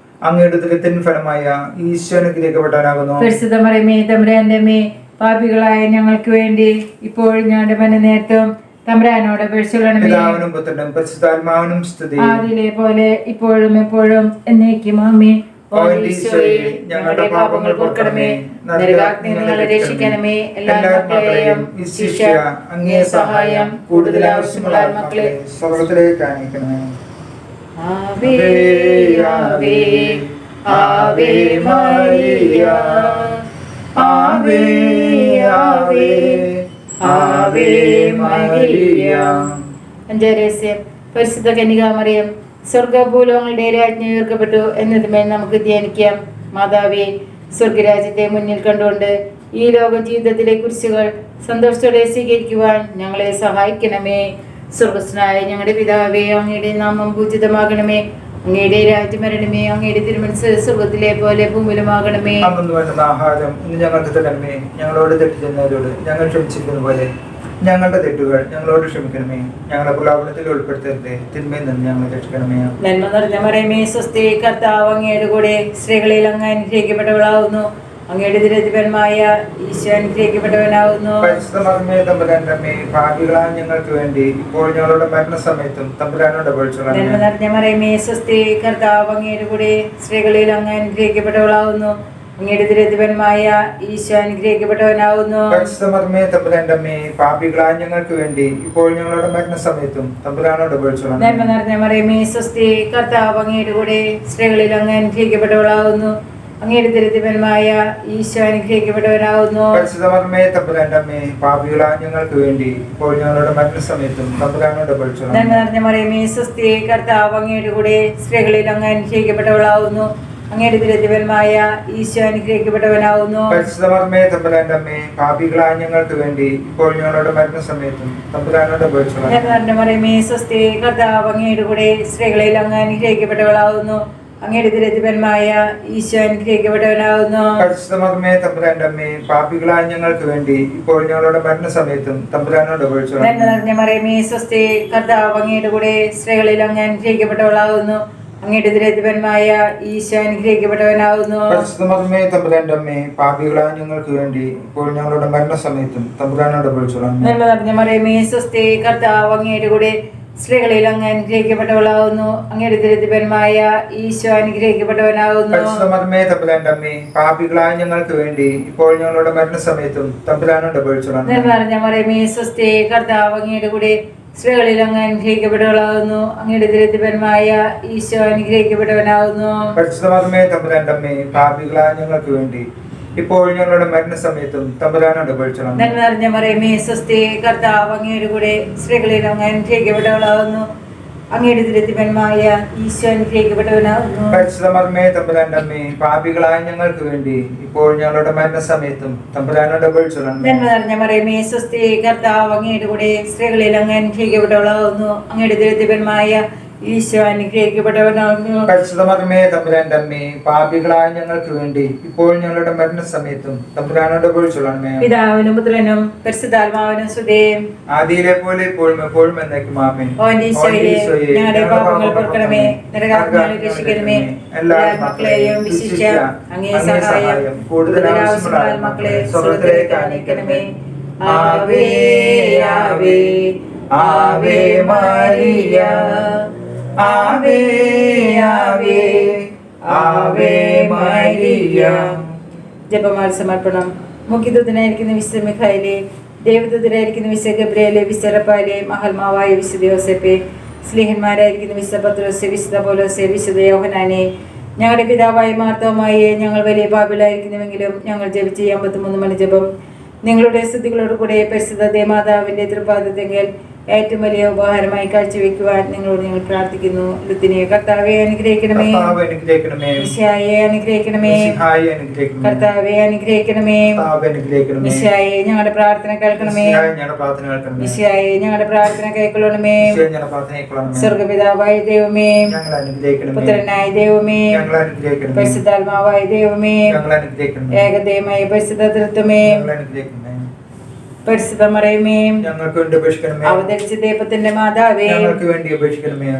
അങ്ങയുടെ ഉദരത്തിൻ ഫലമായ ഈശോ അനുഗ്രഹിക്കപ്പെട്ടവനാകുന്നു. പരിശുദ്ധ മറിയമേ തമ്പുരാന്റെ അമ്മേ, പാപികളായ ഞങ്ങൾക്ക് വേണ്ടി ഇപ്പോഴും ഞങ്ങളുടെ മനനേരത്തും തമ്പുരാനോട് അപേക്ഷിച്ചുകൊള്ളണമേ. പിതാവിനും പുത്രനും പരിശുദ്ധാത്മാവിനും സ്തുതി. ആദിയിലെ പോലെ ഇപ്പോഴും എപ്പോഴും എന്നേക്കും ആമേൻ. ഓ ഈശോയെ, ഞങ്ങളുടെ പാപങ്ങൾ പൊറുക്കണമേ, നരകാഗ്നിയിൽ നിന്ന് ഞങ്ങളെ രക്ഷിക്കണമേ. എല്ലാ മക്കളെയും ശിക്ഷ അങ്ങേ സഹായം കൂടുതൽ ആവശ്യമുള്ള മക്കളെ സ്വർഗത്തിലേക്ക് അയക്കണമേ. ആവേ ആവേ ആവേ മരിയ, ആവേ ആവേ ആവേ മരിയ. അഞ്ചാം രഹസ്യം, പരിശുദ്ധ കന്യകാമറിയം സ്വർഗഭൂലോകങ്ങളുടെ രാജ്ഞി ഉയർക്കപ്പെട്ടു എന്നതുമേൽ നമുക്ക് ധ്യാനിക്കാം. മാതാവേ, സ്വർഗരാജ്യത്തെ മുന്നിൽ കണ്ടുകൊണ്ട് ഈ ലോക ജീവിതത്തിലെ കുരിശുകൾ സന്തോഷത്തോടെ സ്വീകരിക്കുവാൻ ഞങ്ങളെ സഹായിക്കണമേ. സ്വർഗസ്നായ ഞങ്ങളുടെ പിതാവേ, അങ്ങയുടെ നാമം പൂജിതമാകണമേ. അങ്ങയുടെ രാജ്യം വരണമേ. അങ്ങയുടെ തിരുമനസ് സ്വർഗത്തിലെ പോലെ ഭൂമിയിലുമാകണമേ. അന്നു വേണ്ടുന്ന ആഹാരം ഇന്ന് ഞങ്ങൾക്ക് തരണമേ. ഞങ്ങളോട് തെറ്റ് ചെയ്യുന്നവരോട് ഞങ്ങൾ ക്ഷമിച്ചിരിക്കുന്ന പോലെ ഞങ്ങളുടെ തെറ്റുകൾ ഞങ്ങളോട് ക്ഷമിക്കണമേ. ഞങ്ങളെ പ്രലോഭനത്തിൽ ഉൾപ്പെടുത്തരുതേ, തിന്മയിൽ നിന്ന് ഞങ്ങളെ രക്ഷിക്കണമേ. നന്മ നിറഞ്ഞ മറിയമേ സ്വസ്തി, കർത്താവ് അങ്ങയുടെ കൂടെ സ്ത്രീകളിൽ അങ്ങ് അനുഗ്രഹിക്കപ്പെട്ടവളാവുന്നു. അങ്ങയുടെ ദുരിതപരമായ ഈശോ അനുഗ്രഹിക്കപ്പെട്ടവനാവുന്നു. പരിശുദ്ധ മറിയമേ തമ്പുരാന്റെ അമ്മേ, പാപികളായ ഞങ്ങൾക്ക് വേണ്ടി ഇപ്പോൾ ഞങ്ങളുടെ മരണസമയത്തും തമ്പുരാനോട് അപേക്ഷിച്ചുകൊള്ളണമേ. നന്മ നിറഞ്ഞ മറിയമേ സ്വസ്തി, കർത്താവ് അങ്ങയുടെ കൂടെ സ്ത്രീകളിൽ അങ്ങ് അനുഗ്രഹിക്കപ്പെട്ടവളാവുന്നു. അങ്ങയുടെ ദുരിതപരമായ ഈശോ അനുഗ്രഹിക്കപ്പെട്ടവനാവുന്നു. പരിശുദ്ധ മറിയമേ തമ്പുരാന്റെ അമ്മേ, പാപികളായ ഞങ്ങൾക്ക് വേണ്ടി ഇപ്പോൾ ഞങ്ങളുടെ മരണസമയത്തും തമ്പുരാനോട് അപേക്ഷിച്ചുകൊള്ളണമേ. നന്മ നിറഞ്ഞ മറിയമേ സ്വസ്തി, കർത്താവ് അങ്ങയുടെ കൂടെ സ്ത്രീകളിൽ അങ്ങ് അനുഗ്രഹിക്കപ്പെട്ടവളാവുന്നു. അങ്ങയുടെ ദുരിതപരമായ ഈശോ അനുഗ്രഹിക്കപ്പെട്ടവനാവുന്നു. പരിശുദ്ധ മറിയമേ തമ്പുരാന്റെ അമ്മേ, പാപികളായ ഞങ്ങൾക്ക് വേണ്ടി ഇപ്പോൾ ഞങ്ങളുടെ മരണസമയത്തും തമ്പുരാനോട് അപേക്ഷിച്ചുകൊള്ളണമേ. നന്മ നിറഞ്ഞ മറിയമേ സ്വസ്തി, കർത്താവ് അങ്ങയുടെ കൂടെ സ്ത്രീകളിൽ അങ്ങ് അനുഗ്രഹിക്കപ്പെട്ടവളാവുന്നു. അങ്ങയുടെ ദുരിതപരമായ ഈശോ അനുഗ്രഹിക്കപ്പെട്ടവനാവുന്നു. പരിശുദ്ധ മറിയമേ തമ്പുരാന്റെ അമ്മേ, പാപികളായ ഞങ്ങൾക്ക് വേണ്ടി ഇപ്പോൾ ഞങ്ങളുടെ മരണസമയത്തും തമ്പുരാനോട് അപേക്ഷിച്ചുകൊള്ളണമേ. നന്മ നിറഞ്ഞ മറിയമേ സ്വസ്തി, കർത്താവ് അങ്ങയുടെ കൂടെ സ്ത്രീകളിൽ അങ്ങ് അനുഗ്രഹിക്കപ്പെട്ടവളാവുന്നു. അങ്ങയുടെ ദുരിതപരമായ ഈശോ അനുഗ്രഹിക്കപ്പെട്ടവനാവുന്നു. പരിശുദ്ധ മറിയമേ തമ്പുരാന്റെ അമ്മേ, പാപികളായ ഞങ്ങൾക്ക് വേണ്ടി ഇപ്പോൾ ഞങ്ങളുടെ മരണസമയത്തും തമ്പുരാനോട് അപേക്ഷിച്ചുകൊള്ളണമേ. നന്മ നിറഞ്ഞ മറിയമേ സ്വസ്തി, കർത്താവ് അങ്ങയുടെ കൂടെ സ്ത്രീകളിൽ അങ്ങ് അനുഗ്രഹിക്കപ്പെട്ടവളാവുന്നു. അങ്ങയുടെ ദുരിതപരമായ ഈശോ അനുഗ്രഹിക്കപ്പെട്ടവനാകുന്നു. പരിശുദ്ധമേ തമ്പുരാന്റെ അമ്മേ, പാപികളായ ഞങ്ങൾക്ക് വേണ്ടി ഇപ്പോൾ ഞങ്ങളുടെ മരണസമയത്തും തമ്പുരാനോട് അപേക്ഷിച്ചുകൊള്ളണമേ. നന്മ നിറഞ്ഞ മറിയമേ, സ്വസ്തി, കർത്താവ് അങ്ങയുടെ കൂടെ സ്ത്രീകളിൽ അങ്ങ് അനുഗ്രഹിക്കപ്പെട്ടവളാകുന്നു. അങ്ങയുടെ ദുരിതപരമായ ഈശോ അനുഗ്രഹിക്കപ്പെട്ടവനാകുന്നു. പരിശുദ്ധമേ തമ്പുരാന്റെ അമ്മേ, പാപികളായ ഞങ്ങൾക്ക് വേണ്ടി ഇപ്പോൾ ഞങ്ങളുടെ മരണസമയത്തും തമ്പുരാനോട് അപേക്ഷിച്ചുകൊള്ളണമേ. നന്മ നിറഞ്ഞ മറിയമേ, സ്വസ്തി, കർത്താവ് അങ്ങയുടെ കൂടെ സ്ത്രീകളിൽ അങ്ങ് അനുഗ്രഹിക്കപ്പെട്ടവളാകുന്നു. അങ്ങയുടെ ദുരിതപരമായ ഈശോ അനുഗ്രഹിക്കപ്പെട്ടവനാകുന്നു. പരിശുദ്ധമേ തമ്പുരാന്റെ അമ്മേ, പാപികളായ ഞങ്ങൾക്ക് വേണ്ടി ഇപ്പോൾ ഞങ്ങളുടെ മരണസമയത്തും തമ്പുരാനോട് അപേക്ഷിച്ചുകൊള്ളണമേ. നന്മ നിറഞ്ഞ മറിയമേ, സ്വസ്തി, കർത്താവ് അങ്ങയുടെ കൂടെ സ്ത്രീകളിൽ അങ്ങ് അനുഗ്രഹിക്കപ്പെട്ടവളാകുന്നു. അങ്ങയുടെ ദുരിതപരമായ ഈശോ അനുഗ്രഹിക്കപ്പെട്ടവനാകുന്നു. പരിശുദ്ധമേ തമ്പുരാന്റെ അമ്മേ, പാപികളായ ഞങ്ങൾക്ക് വേണ്ടി ഇപ്പോൾ ഞങ്ങളുടെ മരണസമയത്തും തമ്പുരാനോട് അപേക്ഷിച്ചുകൊള്ളണമേ. നന്മ നിറഞ്ഞ മറിയമേ, സ്വസ്തി, കർത്താവ് അങ്ങയുടെ കൂടെ സ്ത്രീകളിൽ അങ്ങ് അനുഗ്രഹിക്കപ്പെട്ടവളാകുന്നു. അങ്ങയുടെ ദുരിതപരമായ ഈശോ അനുഗ്രഹിക്കപ്പെട്ടവനാകുന്നു. പരിശുദ്ധമേ തമ്പുരാന്റെ അമ്മേ, പാപികളായ ഞങ്ങൾക്ക് വേണ്ടി ഇപ്പോൾ ഞങ്ങളുടെ മരണസമയത്തും തമ്പുരാനോട് അപേക്ഷിച്ചുകൊള്ളണമേ. പിതാവിനും പുത്രനും പരിശുദ്ധാത്മാവിനും സ്തുതി. ആദിയിലെ പോലെ ഇപ്പോഴും എപ്പോഴും എന്നേക്കും ആമേൻ. ഓ ഈശോയെ, ഞങ്ങളുടെ പാപങ്ങൾ പൊറുക്കണമേ, നരകാഗ്നിയിൽ രക്ഷിക്കണമേ. എല്ലാ മക്കളെയും വിശിഷ്യ അങ്ങേ സഹായം കൂടുതൽ ആവശ്യമുള്ള മക്കളെ സ്വർഗ്ഗത്തിലേക്ക് ആനയിക്കണമേ. ആവേ ആവേ ആവേ മരിയ, ആവേ ആവേ ആവേ മരിയ. ജപമാല സമർപ്പണം. മുഖ്യദൂതനായിരിക്കുന്ന വിശുദ്ധ മിഖായേലേ, ദേവദൂതനായിരിക്കുന്ന വിശുദ്ധ ഗബ്രിയേലേ, വിശുദ്ധ റഫായേലേ, മഹൽമാവായ വിശുദ്ധ യോസേപ്പേ, സ്ലീഹന്മാരായിരിക്കുന്ന വിശുദ്ധ പത്രോസേ, വിശുദ്ധ പൗലോസേ, വിശുദ്ധ യോഹന്നാനേ, ഞങ്ങളുടെ പിതാവായ മാർത്തോമായേ, ഞങ്ങൾ വലിയ പാപികളായിരിക്കുന്നുവെങ്കിലും ഞങ്ങൾ ജപിച്ച 53 മണി ജപം നിങ്ങളുടെ സ്തുതികളോട് കൂടെ പരിശുദ്ധ ദേവമാതാവിന്റെ തൃപാദത്തെങ്കിൽ ഏറ്റവും വലിയ ഉപഹാരമായി കാഴ്ചവെക്കുവാൻ നിങ്ങളോട് ഞങ്ങൾ പ്രാർത്ഥിക്കുന്നു. ലുത്തിനെ കർത്താവെ അനുഗ്രഹിക്കണമേ, മിശിഹായെ അനുഗ്രഹിക്കണമേ, കർത്താവെ അനുഗ്രഹിക്കണമേ, മിശിഹായെ ഞങ്ങളുടെ പ്രാർത്ഥന കേൾക്കണമേ, മിശിഹായെ ഞങ്ങളുടെ പ്രാർത്ഥന കേൾക്കണമേ. സ്വർഗപിതാവായ ദൈവമേ, പുത്രനായ ദൈവമേ, പരിശുദ്ധാത്മാവായ ദൈവമേ, ഏകദൈവമായ പരിശുദ്ധ തൃത്വമേ, പരിശുദ്ധ മറിയമേ, അവതരിച്ച ദൈവത്തിന്റെ മാതാവേ,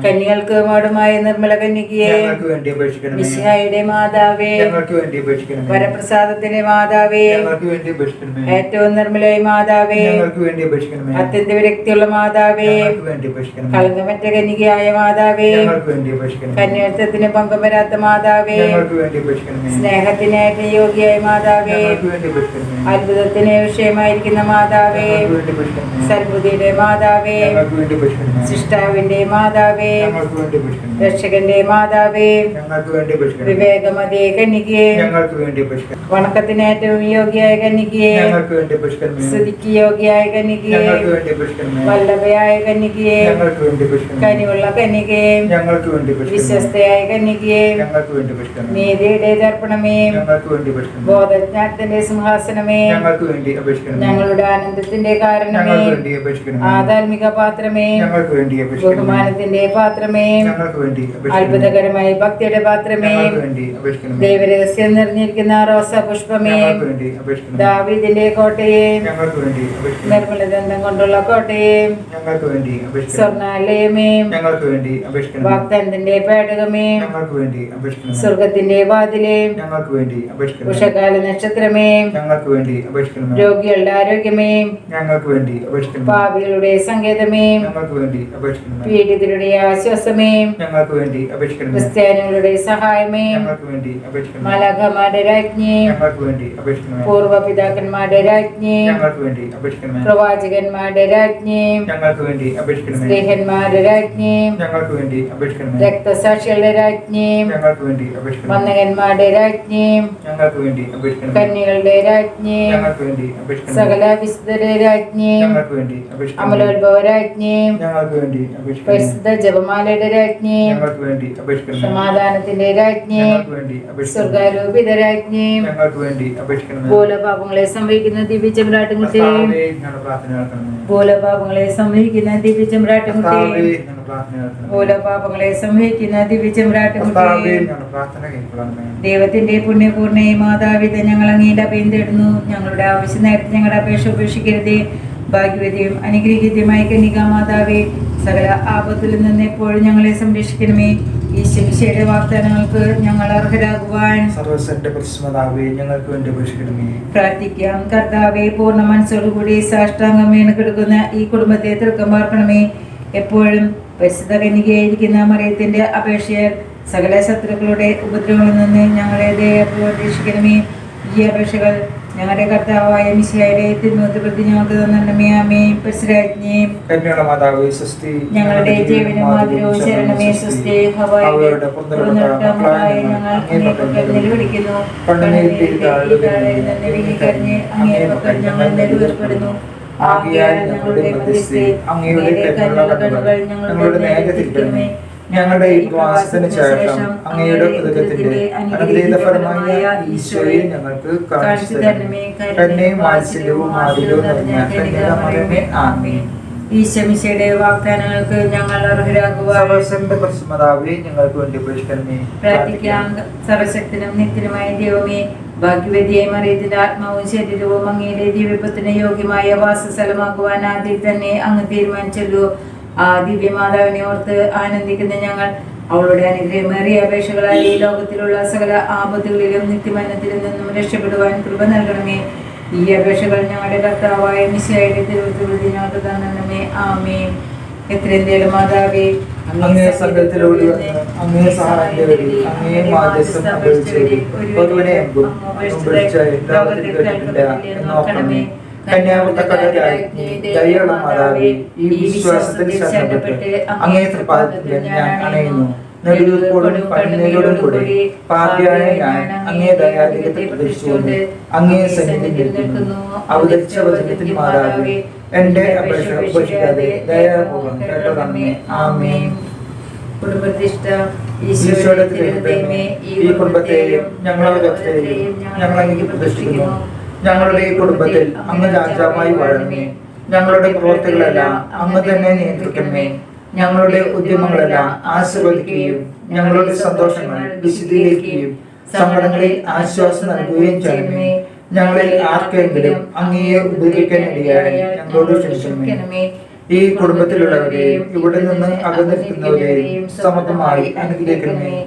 കന്യകൾക്ക് മോടുമായ നിർമ്മല കന്യകയെ, മിശിഹായുടെ മാതാവേ, വരപ്രസാദത്തിന്റെ മാതാവേ, ഏറ്റവും നിർമ്മലയായ മാതാവേ, അത്യന്ത വിരക്തിയുള്ള മാതാവേ, കളങ്കമറ്റ കന്യകയായ മാതാവേ, കന്യാത്വത്തിന് പങ്കം വരാത്ത മാതാവേ, സ്നേഹത്തിന് ഏറ്റവും യോഗ്യയായ മാതാവേ, അത്ഭുതത്തിന് വിഷയമായിരിക്കുന്ന മാതാവേ, സൽബുദ്ധിയുടെ മാതാവേ, സൃഷ്ടാവിന്റെ മാതാവേ, രക്ഷകന്റെ മാതാവേ, വിവേകമതേ കന്യകയെ, വണക്കത്തിന് ഏറ്റവും യോഗ്യയായ കന്യകയെ, സ്തുതിക്ക് യോഗ്യയായ കന്യകയെ, വല്ലഭയായ കന്യകയെ, കനിവുള്ള കന്യകയെ, വിശ്വസ്തയായ കന്യകയെ, നീതിയുടെ ദർപ്പണമേ, ബോധജ്ഞാനത്തിന്റെ സിംഹാസനമേ, ഞങ്ങളുടെ ആനന്ദത്തിന്റെ കാരണമേ, ആധാർമിക പാത്രമേ, ബഹുമാനത്തിന്റെ പാത്രമേ, അത്ഭുതകരമായ ഭക്തിയുടെ പാത്രമേ, ദൈവരഹസ്യം നിറഞ്ഞിരിക്കുന്ന റോസാ പുഷ്പമേ, ദാവീദിന്റെ കോട്ടയെ, നിർമ്മലദന്തം കൊണ്ടുള്ള കോട്ടയെ, സ്വർണാലയമേ, വാഗ്ദാനത്തിന്റെ പേടകമേ, സ്വർഗത്തിന്റെ വാതിലേ, ഉഷകാല നക്ഷത്രമേ, രോഗികളുടെ ആരോഗ്യമേ, പാപികളുടെ സങ്കേതമേ, പീഡിതരുടെ ആശ്വാസമേ, ക്രിസ്ത്യാനികളുടെ സഹായമേ, മാലാഖമാരുടെ രാജ്ഞി, പൂർവപിതാക്കന്മാരുടെ രാജ്ഞി, പ്രവാചകന്മാരുടെ രാജ്ഞി, സ്നേഹന്മാരുടെ രാജ്ഞി, രക്തസാക്ഷികളുടെ രാജ്ഞി, വന്ദകന്മാരുടെ രാജ്ഞി, കന്യകളുടെ രാജ്ഞി, സകല വിശുദ്ധരുടെ രാജ്ഞി, അമലോത്ഭവ രാജ്ഞി, പരിശുദ്ധ ജപമാലയുടെ രാജ്ഞി, സമാധാനത്തിന്റെ രാജ്ഞി, സ്വർഗാരോപിത രാജ്ഞി, ഭൂലപാപങ്ങളെ സംവഹിക്കുന്ന ദിവ്യ ചെമ്പ്രാട്ടുംകുട്ടി, ഭൂലപാപങ്ങളെ സംവഹിക്കുന്ന ദിവ്യ ചെമ്പ്രാട്ടുംകുട്ടി, ഭൂലപാപങ്ങളെ സംവഹിക്കുന്ന ദിവ്യ ചെമ്പ്രാട്ടുംകുട്ടി, ദൈവത്തിന്റെ പുണ്യപൂർണ്ണയെ മാതാവിത ഞങ്ങൾ അങ്ങയുടെ അഭയം തേടുന്നു. ഞങ്ങളുടെ ആവശ്യ നേരത്തെ ഞങ്ങളുടെ അപേക്ഷ ഉപേക്ഷിക്കരുതേ. ഭാഗ്യവതിയും അനുഗ്രഹീതമായ കന്യകാ മാതാവേ, സകല ആപത്തിൽ നിന്ന് എപ്പോഴും ഞങ്ങളെ സംരക്ഷിക്കണമേ. ഈശ്വമിശയുടെ വാഗ്ദാനങ്ങൾക്ക് ഞങ്ങൾ അർഹരാകുവാൻ സർവസ്വന്റെ പരിശുദ്ധമാതാവേ ഞങ്ങൾക്ക് വേണ്ടി അപേക്ഷിക്കണമേ. പ്രാർത്ഥിക്കാം. കർത്താവെ, പൂർണ്ണ മനസ്സോടുകൂടി സാഷ്ടാംഗം വീണ് കിടക്കുന്ന ഈ കുടുംബത്തെ തൃക്കം പാർക്കണമേ. എപ്പോഴും പരിശുദ്ധ കന്യകയായിരിക്കുന്ന മറിയത്തിന്റെ അപേക്ഷയാൽ സകല ശത്രുക്കളുടെ ഉപദ്രവങ്ങളിൽ നിന്ന് ഞങ്ങളെ ദയപൂർവ്വം രക്ഷിക്കണമേ. ഈ അപേക്ഷകൾ ഞങ്ങളുടെ കർത്താവായ മിശിഹായുടെ തിരുമുഖത്ത് പ്രതി ഞങ്ങൾക്ക് തന്നണമേ. ആമേൻ. പരിശുദ്ധരാജ്ഞേ, കന്യകമാതാവേ സ്വസ്തി. ഞങ്ങളുടെ ജീവനും മാതിരവും ശരണമേ സ്വസ്തി. ഹവ്വായുടെ പുറന്തള്ളപ്പെട്ട ഞങ്ങൾ അങ്ങേ പക്കൽ നിലവിളിക്കുന്നു. അങ്ങേ പക്കൽ ഞങ്ങൾ നിലവിളിപ്പെടുന്നു. ആകയാൽ ഞങ്ങളുടെ മധ്യസ്ഥേ അങ്ങയുടെ കരുണകൾ ഞങ്ങളുടെ നേരെ തിരിക്കണമേ. ഞങ്ങളുടെ ഈ പ്രവാസത്തിന് ശേഷം അങ്ങയുടെ ഉദകത്തിന്റെ അനുഗ്രഹീതഫലമായ ഈശോയെ ഞങ്ങൾക്ക് കാണിച്ചു തരണമേ. കരുണയും വാത്സല്യവും ആദിലവും നിറഞ്ഞ കന്യകമറിയമേ, ആമേൻ. ഈശോമിശിയുടെ വാഗ്ദാനങ്ങൾക്ക് ഞങ്ങൾ അർഹരാകുവാൻ സർവ്വസന്റെ പരിശുദ്ധമാതാവേ ഞങ്ങൾക്ക് വേണ്ടി അപേക്ഷിക്കണമേ. പ്രാർത്ഥിക്കാം. സർവശക്തനും നിത്യനുമായ ദൈവമേ, ഭാഗ്യവതിയായ മറിയത്തിന്റെ ആത്മാവും ശരീരവും അങ്ങയുടെ ദിവ്യത്വത്തിന് യോഗ്യമായ വാസസ്ഥലമാക്കുവാൻ ആദ്യം തന്നെ അങ്ങ് തീരുമാനിച്ചല്ലോ. ആ ദിവ്യമാതാവിനെ ഓർത്ത് ആനന്ദിക്കുന്ന ഞങ്ങൾ അവളുടെ അനുഗ്രഹമേറിയ അപേക്ഷകളാൽ ഈ ലോകത്തിലുള്ള സകല ആപത്തുകളിലും നിത്യമരണത്തിൽ നിന്നും രക്ഷപ്പെടുവാൻ കൃപ നൽകണമേ. ഈ അപേക്ഷകൾ ഞങ്ങളുടെ കർത്താവായ മിശിഹായുടെ തിരുവഴുത്തിൽ ഞങ്ങൾക്ക് തന്നണമേ. ആമേൻ. എത്രയും മാതാവേ, അങ്ങേ സംഘത്തിലോട് അങ്ങേ സഹായം അങ്ങേ മാധ്യസ്ഥം അപേക്ഷിച്ചവരെ ഒരുവനെ എങ്കും ലോകത്തിൽ കേട്ടിട്ടില്ല എന്നോർക്കണമേ. കന്യാവൃത്തക്കടലായി ദയുള്ള മാതാവേ, ഈ വിശ്വാസത്തിൽ ശരണപ്പെട്ട് അങ്ങേ തൃപ്പാദത്തിൽ ഞാൻ അണയുന്നു. നെടുവീർപ്പോടും പണിനീരോടും കൂടി പാപിയായ ഞാൻ അങ്ങേ ദയാധികത്തിൽ പ്രതീക്ഷിച്ചുകൊണ്ട് അങ്ങേ സന്നിധിയിൽ നിൽക്കുന്നു. അവതരിച്ച വചനത്തിൽ മാതാവേ, എന്റെ അപേക്ഷ ഉപേക്ഷിക്കാതെ ദയാപൂർവ്വം കേട്ടോളണമേ. ആമേൻ. കുടുംബപ്രതിഷ്ഠ. ഈശോയുടെ തിരുഹൃദയമേ, ഈ കുടുംബത്തെയും ഞങ്ങളോരോരുത്തരെയും ഞങ്ങൾ അങ്ങേക്ക് പ്രതിഷ്ഠിക്കുന്നു. ഞങ്ങളുടെ ഈ കുടുംബത്തിൽ അങ്ങ് രാജാവായി വാഴണമേ. ഞങ്ങളുടെ പ്രവൃത്തികളെല്ലാം അങ്ങ് തന്നെ നിയന്ത്രിക്കണമേ. ഞങ്ങളുടെ ഉദ്യമങ്ങളെല്ലാം ആശീർവദിക്കുകയും ഞങ്ങളുടെ സന്തോഷങ്ങൾ വിശദീകരിക്കുകയും സങ്കടങ്ങളിൽ ആശ്വാസം നൽകുകയും ചെയ്യണമേ. ഞങ്ങളിൽ ആർക്കെങ്കിലും അങ്ങയെ ഉപദ്രവിക്കാനിടയായി ഞങ്ങളോട് ക്ഷമിക്കണമേ. ഈ കുടുംബത്തിലുള്ളവരെയും ഇവിടെ നിന്ന് അകന്നിരിക്കുന്നവരെയും സമൃദ്ധമായി അനുഗ്രഹിക്കണമേ.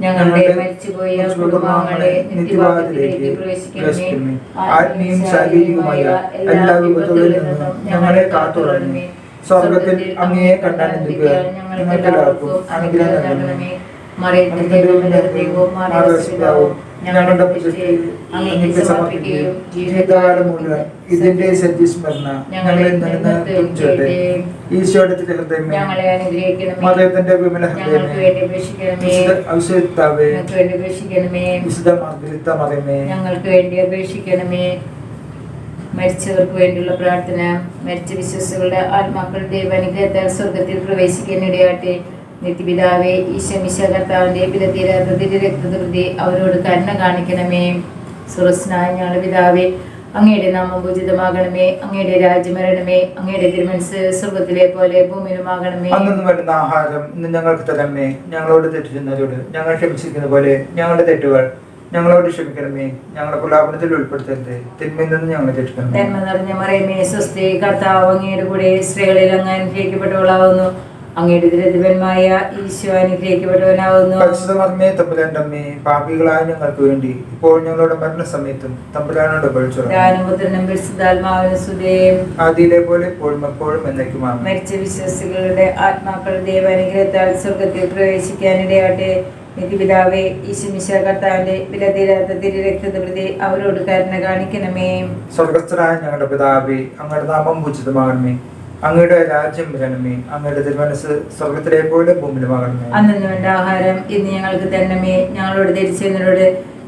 ഞങ്ങളുടെ മരിച്ചുപോയ കുടുംബാംഗങ്ങളെ നിത്യവാദത്തിലേക്ക് പ്രവേശിക്കണമേ. ആത്മീയം ശാരീരികമായ എല്ലാ വിപത്തുകളിൽ നിന്നും ഞങ്ങളെ കാത്തുകൊള്ളണമേ. സ്വർഗത്തിൽ അങ്ങയെ കണ്ടാനന്ദിക്കുക ഞങ്ങൾക്കെല്ലാവർക്കും അനുഗ്രഹം നൽകണമേ. മറിയത്തിന്റെ ഞങ്ങളുടെ അങ്ങേക്ക് സമർപ്പിക്കുകയും ജീവിതകാലം മുഴുവൻ ഇതിന്റെ സജ്ജിസ്മരണ ഞങ്ങളിൽ നിലനിർത്തും. ഈശോയുടെ തിരുഹൃദയമേ, ഞങ്ങളെ അനുഗ്രഹിക്കണമേ. മറിയത്തിന്റെ വിമല ഹൃദയമേ, ഔഷധിത്താവേ, വിശുദ്ധ മാർഗ്ഗരിത്ത മറിയമേ, ഞങ്ങൾക്ക് വേണ്ടി അപേക്ഷിക്കണമേ. മരിച്ചവർക്ക് വേണ്ടിയുള്ള പ്രാർത്ഥന. മരിച്ച വിശ്വാസികളുടെ ആത്മാക്കളുടെ ദൈവാനുഗ്രഹത്താൽ സ്വർഗത്തിൽ പ്രവേശിക്കാനിടയാട്ടെ. നിത്യപിതാവേ, ഈശോമിശിഹാ കർത്താവിന്റെ വിലതീരാത്ത രക്തധൃതി അവരോട് കരുണ കാണിക്കണമേ. സ്വർഗ്ഗസ്ഥനായ ഞങ്ങളുടെ പിതാവേ, അങ്ങയുടെ നാമം പൂജിതമാകണമേ. അങ്ങയുടെ രാജ്യം വരണമേ. അങ്ങയുടെ തിരുമനസ്സ് സ്വർഗത്തിലെ പോലെ ഭൂമിയിലുമാകണമേ. അന്നു വേണ്ടുന്ന ആഹാരം ഇന്ന് ഞങ്ങൾക്ക് തരണമേ. ഞങ്ങളോട് തെറ്റ് ചെയ്യുന്നവരോട് ഞങ്ങൾ ക്ഷമിച്ചിരിക്കുന്ന പോലെ ഞങ്ങളുടെ തെറ്റുകൾ ഞങ്ങളോട് ക്ഷമിക്കണമേ. ഞങ്ങളുടെ പ്രലാപനത്തിൽ ഉൾപ്പെടുത്തരുത്. തിന്മയിൽ നിന്ന് ഞങ്ങളെ രക്ഷിക്കണമേ. നന്മ നിറഞ്ഞ മറിയമേ, സ്വസ്തി. കർത്താവ് അങ്ങയുടെ കൂടെ സ്ത്രീകളിൽ അങ്ങ് അനുഗ്രഹിക്കപ്പെട്ടവളാവുന്നു. അങ്ങയുടെ ദുരിതമായ ഈശോ അനുഗ്രഹിക്കപ്പെട്ടവനാവുന്നു. പരിശുദ്ധമേ, തമ്പുരാന്റെ അമ്മേ, പാപികളായ ഞങ്ങൾക്ക് വേണ്ടി ഇപ്പോൾ ഞങ്ങളുടെ മരണസമയത്തും തമ്പുരാനോട് ആദിയിലെ പോലെ എപ്പോഴും എപ്പോഴും എന്നേക്കുമാണ്. മരിച്ച വിശ്വാസികളുടെ ആത്മാക്കൾ ദൈവാനുഗ്രഹത്താൽ സ്വർഗത്തിൽ പ്രവേശിക്കാനിടയാട്ടെ. നിത്യപിതാവേ, ഈശോമിശിഹാ കർത്താവിന്റെ വിലതീരാത്ത തിരുരക്തത്തെ പ്രതി അവരോട് കരുണ കാണിക്കണമേ. സ്വർഗസ്ഥനായ ഞങ്ങളുടെ പിതാവേ, അങ്ങയുടെ നാമം പൂജിതമാകണമേ. അങ്ങയുടെ രാജ്യം വരണമേ. അങ്ങയുടെ തിരുമനസ്സ് സ്വർഗത്തിലെ പോലെ ഭൂമിയിലുമാകണമേ. അന്നു വേണ്ട ആഹാരം ഇന്ന് ഞങ്ങൾക്ക് തരണമേ. ഞങ്ങളോട് തിരിച്ചവരോട്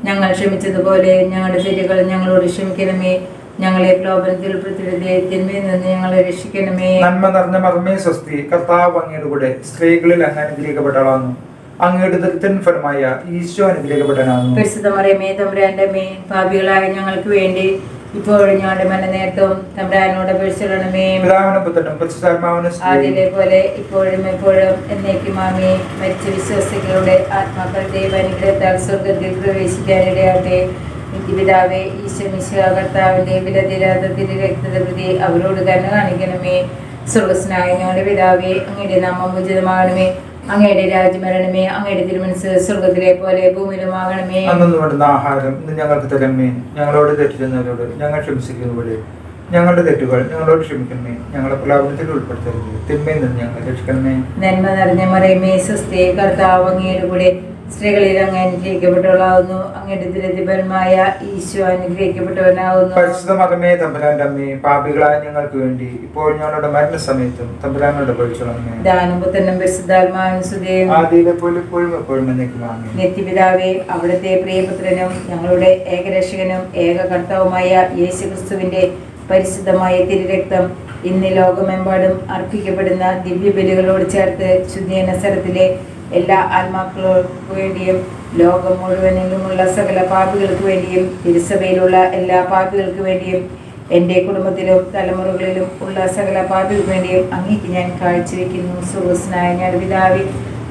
ഞങ്ങൾ ക്ഷമിച്ചതുപോലെ ഞങ്ങളുടെ തെറ്റുകൾ ഞങ്ങളോട് ക്ഷമിക്കണമേ. ഞങ്ങളെ പ്രലോഭനത്തിൽ ഉൾപ്പെടുത്തരുതേ. തിന്മയിൽ നിന്ന് ഞങ്ങളെ രക്ഷിക്കണമേ. നന്മ നിറഞ്ഞ മറിയമേ, സ്വസ്തി. കർത്താവ് അങ്ങയുടെ കൂടെ സ്ത്രീകളിൽ അങ്ങ് അനുഗ്രഹിക്കപ്പെട്ടവളാകുന്നു. അങ്ങയുടെ ദുരിതൻ ഫലമായ ഈശോ അനുഗ്രഹിക്കപ്പെട്ടവനാകുന്നു. പരിശുദ്ധ മറിയമേ, തമ്പുരാന്റെ അമ്മേ, പാപികളായ ഞങ്ങൾക്ക് വേണ്ടി ഇപ്പോഴും ഞങ്ങളുടെ മരണനേരത്തും തമ്പുരാനോട് അപേക്ഷിക്കണമേ. പിതാവിനും പുത്രനും പരിശുദ്ധാത്മാവിനും ആദിയിലെ പോലെ ഇപ്പോഴും എപ്പോഴും എന്നേക്കും ആമേൻ. മരിച്ച വിശ്വാസികളുടെ ആത്മാക്കൾ ദൈവാനുഗ്രഹത്താൽ സ്വർഗത്തിൽ പ്രവേശിക്കാനിടയാട്ടെ. നിത്യപിതാവേ, ഈശോമിശിഹാ കർത്താവിന്റെ വിലതീരാത്ത തിരുരക്തത്തെ പ്രതി അവരോട് കരുണ കാണിക്കണമേ. സ്വർഗ്ഗസ്ഥനായ ഞങ്ങളുടെ പിതാവേ, അങ്ങയുടെ നാമം പൂജിതമാകണമേ. അങ്ങയുടെ രാജ്യമരണമേ, അങ്ങയുടെ തിരുമനസ് സ്വർഗത്തിലെ പോലെ ഭൂമിയിലുമാകണമേ. അന്നു വേണ്ടുന്ന ആഹാരം ഇന്ന് ഞങ്ങൾക്ക് തരണമേ. ഞങ്ങളോട് തെറ്റുന്നവരോട് ഞങ്ങൾ ക്ഷമിച്ചിരിക്കുന്നതുപോലെ ഞങ്ങളുടെ തെറ്റുകൾ ഞങ്ങളോട് ക്ഷമിക്കണമേ. ഞങ്ങളെ പ്രലോഭനത്തിൽ ഉൾപ്പെടുത്തരുത്, തിന്മയിൽ നിന്ന് ഞങ്ങളെ രക്ഷിക്കണമേ. നന്മ നിറഞ്ഞ മറിയമേ, സ്വസ്തി, കർത്താവ് അങ്ങയുടെ കൂടെ സ്ത്രീകളിൽ അങ്ങ് അനുഗ്രഹിക്കപ്പെട്ടവളാവുന്നു. അങ്ങയുടെ ദുരിതപരമായ ഈശോ അനുഗ്രഹിക്കപ്പെട്ടവനാവുന്നു. പരിശുദ്ധ മകമേ, തമ്പുരാന്റെ അമ്മേ, പാപികളായ ഞങ്ങൾക്ക് വേണ്ടി ഇപ്പോൾ ഞങ്ങളുടെ മരണസമയത്തും തമ്പുരാനോട് അപേക്ഷിക്കണമേ. ദാനം പുത്രനും പരിശുദ്ധാത്മാവിനും സ്തുതി. ആദിയിലെ പോലെ ഇപ്പോഴും എപ്പോഴും എന്നേക്കും ആമേൻ. നിത്യപിതാവേ, അവിടുത്തെ പ്രിയപുത്രനും ഞങ്ങളുടെ ഏകരക്ഷകനും ഏക കർത്താവുമായ യേശുക്രിസ്തുവിന്റെ പരിശുദ്ധമായ തിരുരക്തം ഇന്ന് ലോകമെമ്പാടും അർപ്പിക്കപ്പെടുന്ന ദിവ്യബലികളോട് ചേർത്ത് ശുദ്ധീയ നസറത്തിലെ എല്ലാ ആത്മാക്കൾക്ക് വേണ്ടിയും ലോകം മുഴുവനിലുമുള്ള സകല പാപികൾക്ക് വേണ്ടിയും തിരുസഭയിലുള്ള എല്ലാ പാപികൾക്ക് വേണ്ടിയും എൻ്റെ കുടുംബത്തിലും തലമുറകളിലും ഉള്ള സകല പാപികൾക്ക് വേണ്ടിയും അങ്ങേക്ക് ഞാൻ കാഴ്ചവെക്കുന്നു. സുഹൃസ്നായ ഞങ്ങളുടെ പിതാവേ,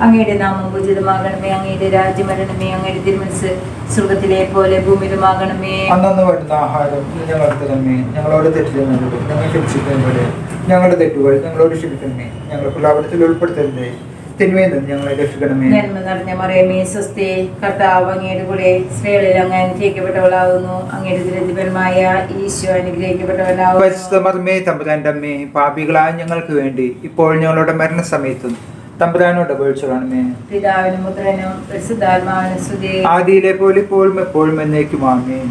അങ്ങയുടെ നാമം പൂജിതമാകണമേ. അങ്ങയുടെ രാജ്യം വരണമേ. അങ്ങയുടെ തിരുമനസ് സ്വർഗത്തിലെ പോലെ ഭൂമിയിലുമാകണമേ. അന്നു വേണ്ടുന്ന ആഹാരം ഇന്ന് ഞങ്ങൾക്ക് തരണമേ. ഞങ്ങളോട് തെറ്റുന്നവരോട് ഞങ്ങൾ ക്ഷമിച്ചിരിക്കുന്നതുപോലെ ഞങ്ങളുടെ തെറ്റുകൾ ഞങ്ങളോട് ക്ഷമിക്കണമേ. ഞങ്ങൾ പ്രലോഭനത്തിൽ ഉൾപ്പെടുത്തരുതേ, തിന്മയിൽ നിന്ന് ഞങ്ങളെ രക്ഷിക്കണമേ. നന്മ നിറഞ്ഞ മറിയമേ, സ്വസ്തി, കർത്താവ് അങ്ങയുടെ കൂടെ സ്ത്രീകളിൽ അങ്ങ് അനുഗ്രഹിക്കപ്പെട്ടവളാവുന്നു. അങ്ങയുടെ ദുരിതപരമായ ഈശോ അനുഗ്രഹിക്കപ്പെട്ടവനാവുന്നു. പരിശുദ്ധ മറിയമേ, തമ്പുരാന്റെ അമ്മേ, പാപികളായ ഞങ്ങൾക്ക് വേണ്ടി ഇപ്പോൾ ഞങ്ങളുടെ മരണസമയത്തും തമ്പുരാനോട് അപേക്ഷിക്കണമേ. പിതാവിനും പുത്രനും പരിശുദ്ധാത്മാവിനും സ്തുതി. ആദിയിലെ പോലെ ഇപ്പോഴും എപ്പോഴും എന്നേക്കും ആമേൻ.